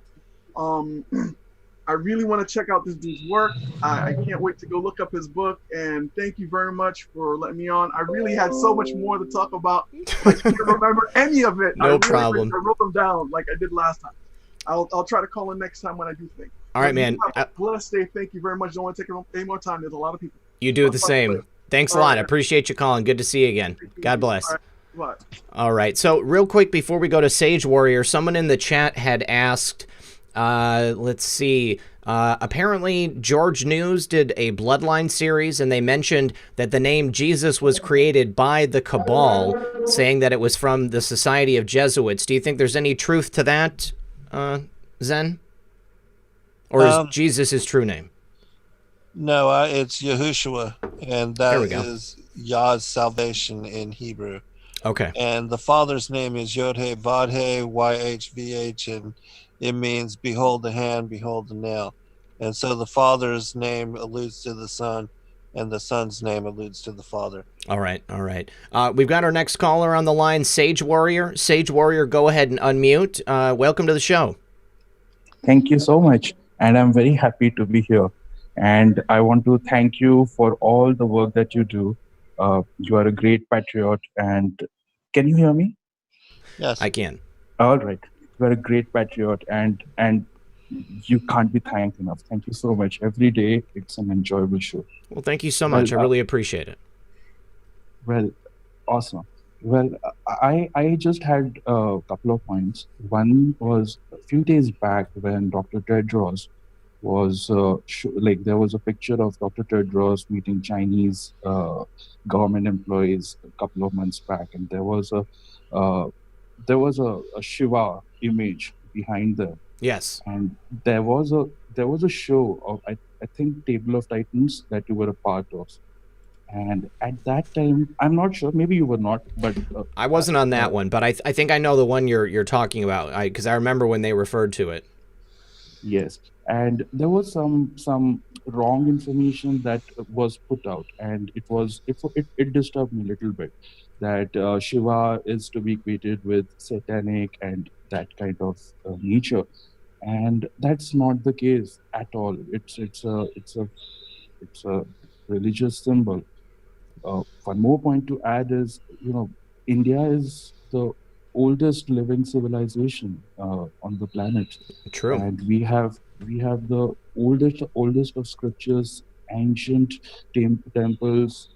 Speaker 7: I really want to check out this dude's work. I can't wait to go look up his book. And thank you very much for letting me on. I really had so much more to talk about. I can't remember any of it.
Speaker 1: No problem.
Speaker 7: I wrote them down like I did last time. I'll try to call in next time when I do think.
Speaker 1: All right, man.
Speaker 7: Have a blessed day. Thank you very much. Don't want to take any more time. There's a lot of people.
Speaker 1: You do the same. Thanks a lot. I appreciate you calling. Good to see you again. God bless. All right. So real quick before we go to Sage Warrior, someone in the chat had asked, let's see. Apparently, George News did a Bloodline series, and they mentioned that the name Jesus was created by the Cabal, saying that it was from the Society of Jesuits. Do you think there's any truth to that, Zen? Or is Jesus his true name?
Speaker 2: No, it's Yahushua, and that is Yah's salvation in Hebrew.
Speaker 1: Okay.
Speaker 2: And the Father's name is Yod-He Vod-He YHVH, and it means behold the hand, behold the nail. And so the Father's name alludes to the Son, and the Son's name alludes to the Father.
Speaker 1: All right. We've got our next caller on the line, Sage Warrior. Sage Warrior, go ahead and unmute. Welcome to the show.
Speaker 8: Thank you so much, and I'm very happy to be here. And I want to thank you for all the work that you do. You are a great patriot. And can you hear me?
Speaker 2: Yes.
Speaker 1: I can.
Speaker 8: All right. You are a great patriot, and you can't be thanked enough. Thank you so much. Every day, it's an enjoyable show.
Speaker 1: Well, thank you so
Speaker 8: Well,
Speaker 1: much. I really appreciate it.
Speaker 8: well, awesome. Well, I just had a couple of points. One was a few days back when Dr. Tedros was like there was a picture of Dr. Tedros meeting Chinese government employees a couple of months back, and uh, there was a Shiva image behind them,
Speaker 1: Yes.
Speaker 8: and there was a show of I think Table of Titans that you were a part of. And at that time, I'm not sure. Maybe you were not, but
Speaker 1: I wasn't on that one, but I think I know the one you're talking about. Because I remember when they referred to it.
Speaker 8: yes. And there was some wrong information that was put out, and it disturbed me a little bit. That Shiva is to be equated with satanic and that kind of nature, and that's not the case at all. It's a religious symbol. One more point to add is, India is the oldest living civilization on the planet,
Speaker 1: True.
Speaker 8: and we have the oldest of scriptures, ancient temples,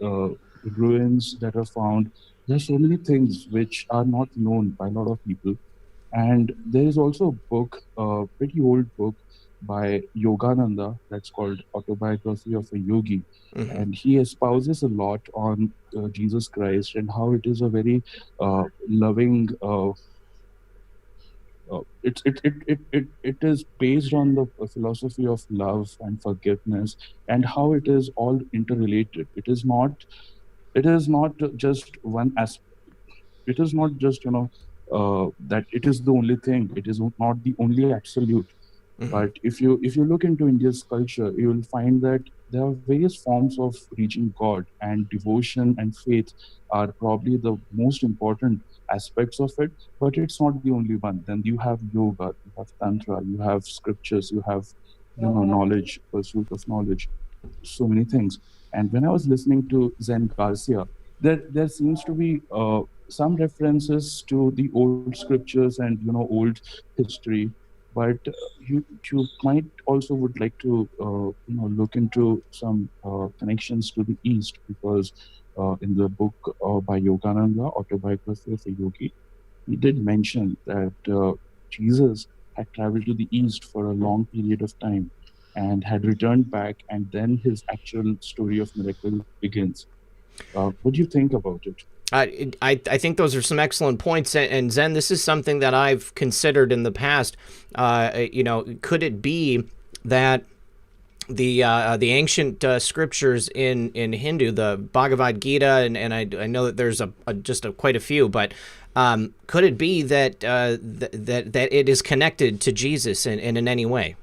Speaker 8: ruins that are found. There's so many things which are not known by a lot of people. And there is also a book, a pretty old book by Yogananda that's called Autobiography of a Yogi.
Speaker 1: Mhm.
Speaker 8: And he espouses a lot on Jesus Christ and how it is a very loving. It is based on the philosophy of love and forgiveness, and how it is all interrelated. It is not just one aspect. It is not just that it is the only thing. It is not the only absolute.
Speaker 1: Mhm.
Speaker 8: But if you look into India's culture, you will find that there are various forms of reaching God, and devotion and faith are probably the most important aspects of it. But it's not the only one. Then you have yoga, you have tantra, you have scriptures, you have knowledge, pursuit of knowledge, so many things. And when I was listening to Zen Garcia, there seems to be some references to the old scriptures and old history, but you might also would like to look into some connections to the East, because in the book by Yogananda, Autobiography of a Yogi, he did mention that Jesus had traveled to the East for a long period of time and had returned back, and then his actual story of miracle begins. What do you think about it?
Speaker 1: I think those are some excellent points, and Zen, this is something that I've considered in the past. Could it be that the ancient scriptures in Hindu, the Bhagavad Gita, and I know that there's quite a few, but could it be that that it is connected to Jesus in any way?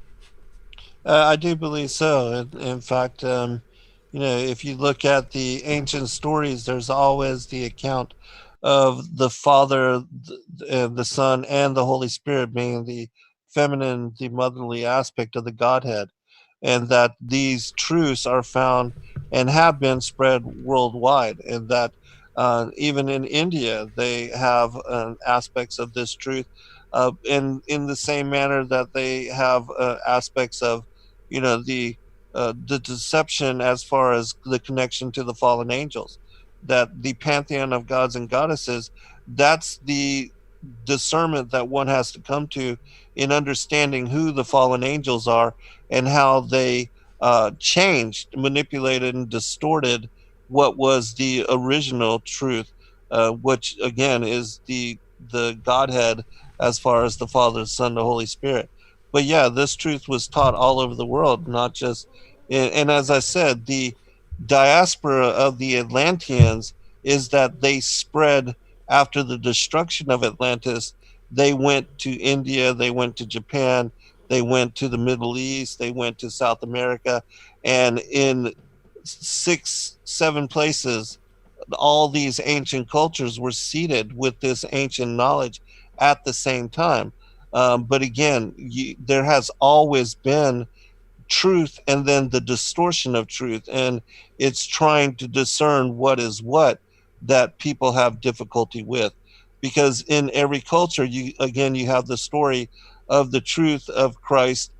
Speaker 2: I do believe so. In fact, if you look at the ancient stories, there's always the account of the Father, the Son, and the Holy Spirit being the feminine, the motherly aspect of the Godhead, and that these truths are found and have been spread worldwide, and that even in India they have aspects of this truth, in the same manner that they have aspects of, the deception as far as the connection to the fallen angels, that the pantheon of gods and goddesses, that's the discernment that one has to come to in understanding who the fallen angels are and how they changed, manipulated, and distorted what was the original truth, which again is the Godhead, as far as the Father, the Son, the Holy Spirit. But yeah, this truth was taught all over the world, not just. And as I said, the diaspora of the Atlanteans is that they spread after the destruction of Atlantis. They went to India, they went to Japan, they went to the Middle East, they went to South America, and in 6, 7 places, all these ancient cultures were seated with this ancient knowledge at the same time. But again, there has always been truth and then the distortion of truth, and it's trying to discern what is what that people have difficulty with. Because in every culture, you have the story of the truth of Christ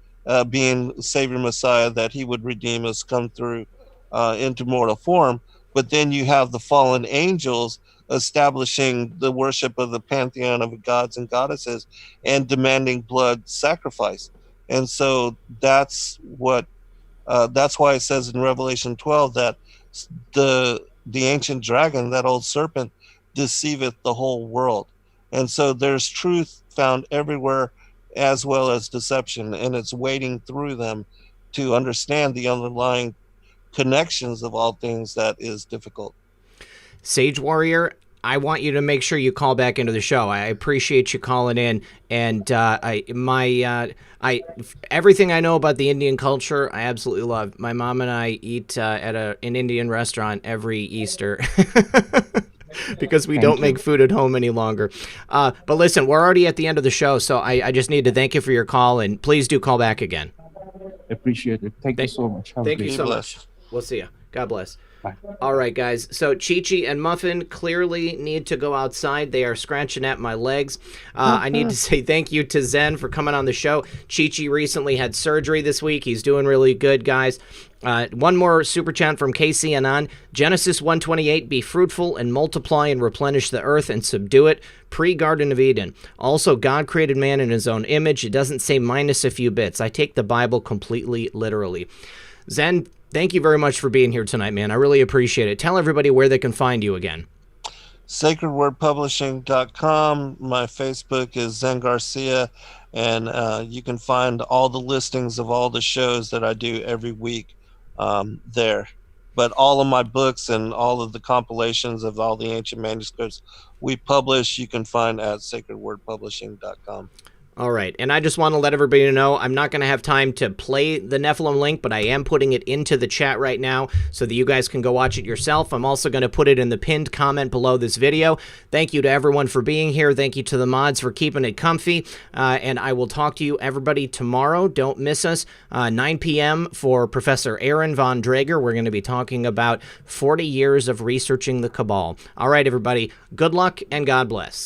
Speaker 2: being Savior Messiah, that he would redeem us, come through into mortal form. But then you have the fallen angels establishing the worship of the pantheon of gods and goddesses and demanding blood sacrifice. And so that's why it says in Revelation 12 that the ancient dragon, that old serpent, deceiveth the whole world. And so there's truth found everywhere as well as deception, and it's wading through them to understand the underlying connections of all things that is difficult.
Speaker 1: Sage Warrior, I want you to make sure you call back into the show. I appreciate you calling in, and everything I know about the Indian culture, I absolutely love. My mom and I eat at an Indian restaurant every Easter because we don't make food at home any longer. But listen, we're already at the end of the show, so I just need to thank you for your call, and please do call back again.
Speaker 8: Appreciate it. Thank you so much.
Speaker 1: Thank you so much. We'll see you. God bless.
Speaker 8: Bye.
Speaker 1: All right, guys. So Chi-Chi and Muffin clearly need to go outside. They are scratching at my legs. I need to say thank you to Zen for coming on the show. Chi-Chi recently had surgery this week. He's doing really good, guys. One more super chat from Casey Anon. Genesis 1:28, be fruitful and multiply and replenish the earth and subdue it. Pre-Garden of Eden. Also, God created man in his own image. It doesn't say minus a few bits. I take the Bible completely literally. Zen, thank you very much for being here tonight, man. I really appreciate it. Tell everybody where they can find you again.
Speaker 2: sacredwordpublishing.com. My Facebook is Zen Garcia, and you can find all the listings of all the shows that I do every week there. But all of my books and all of the compilations of all the ancient manuscripts we publish, you can find at sacredwordpublishing.com.
Speaker 1: All right, and I just want to let everybody know I'm not going to have time to play the Nephilim link, but I am putting it into the chat right now so that you guys can go watch it yourself. I'm also going to put it in the pinned comment below this video. Thank you to everyone for being here. Thank you to the mods for keeping it comfy, and I will talk to you, everybody, tomorrow. Don't miss us, 9 p.m. for Professor Aaron von Drager. We're going to be talking about 40 years of researching the Cabal. All right, everybody, good luck and God bless.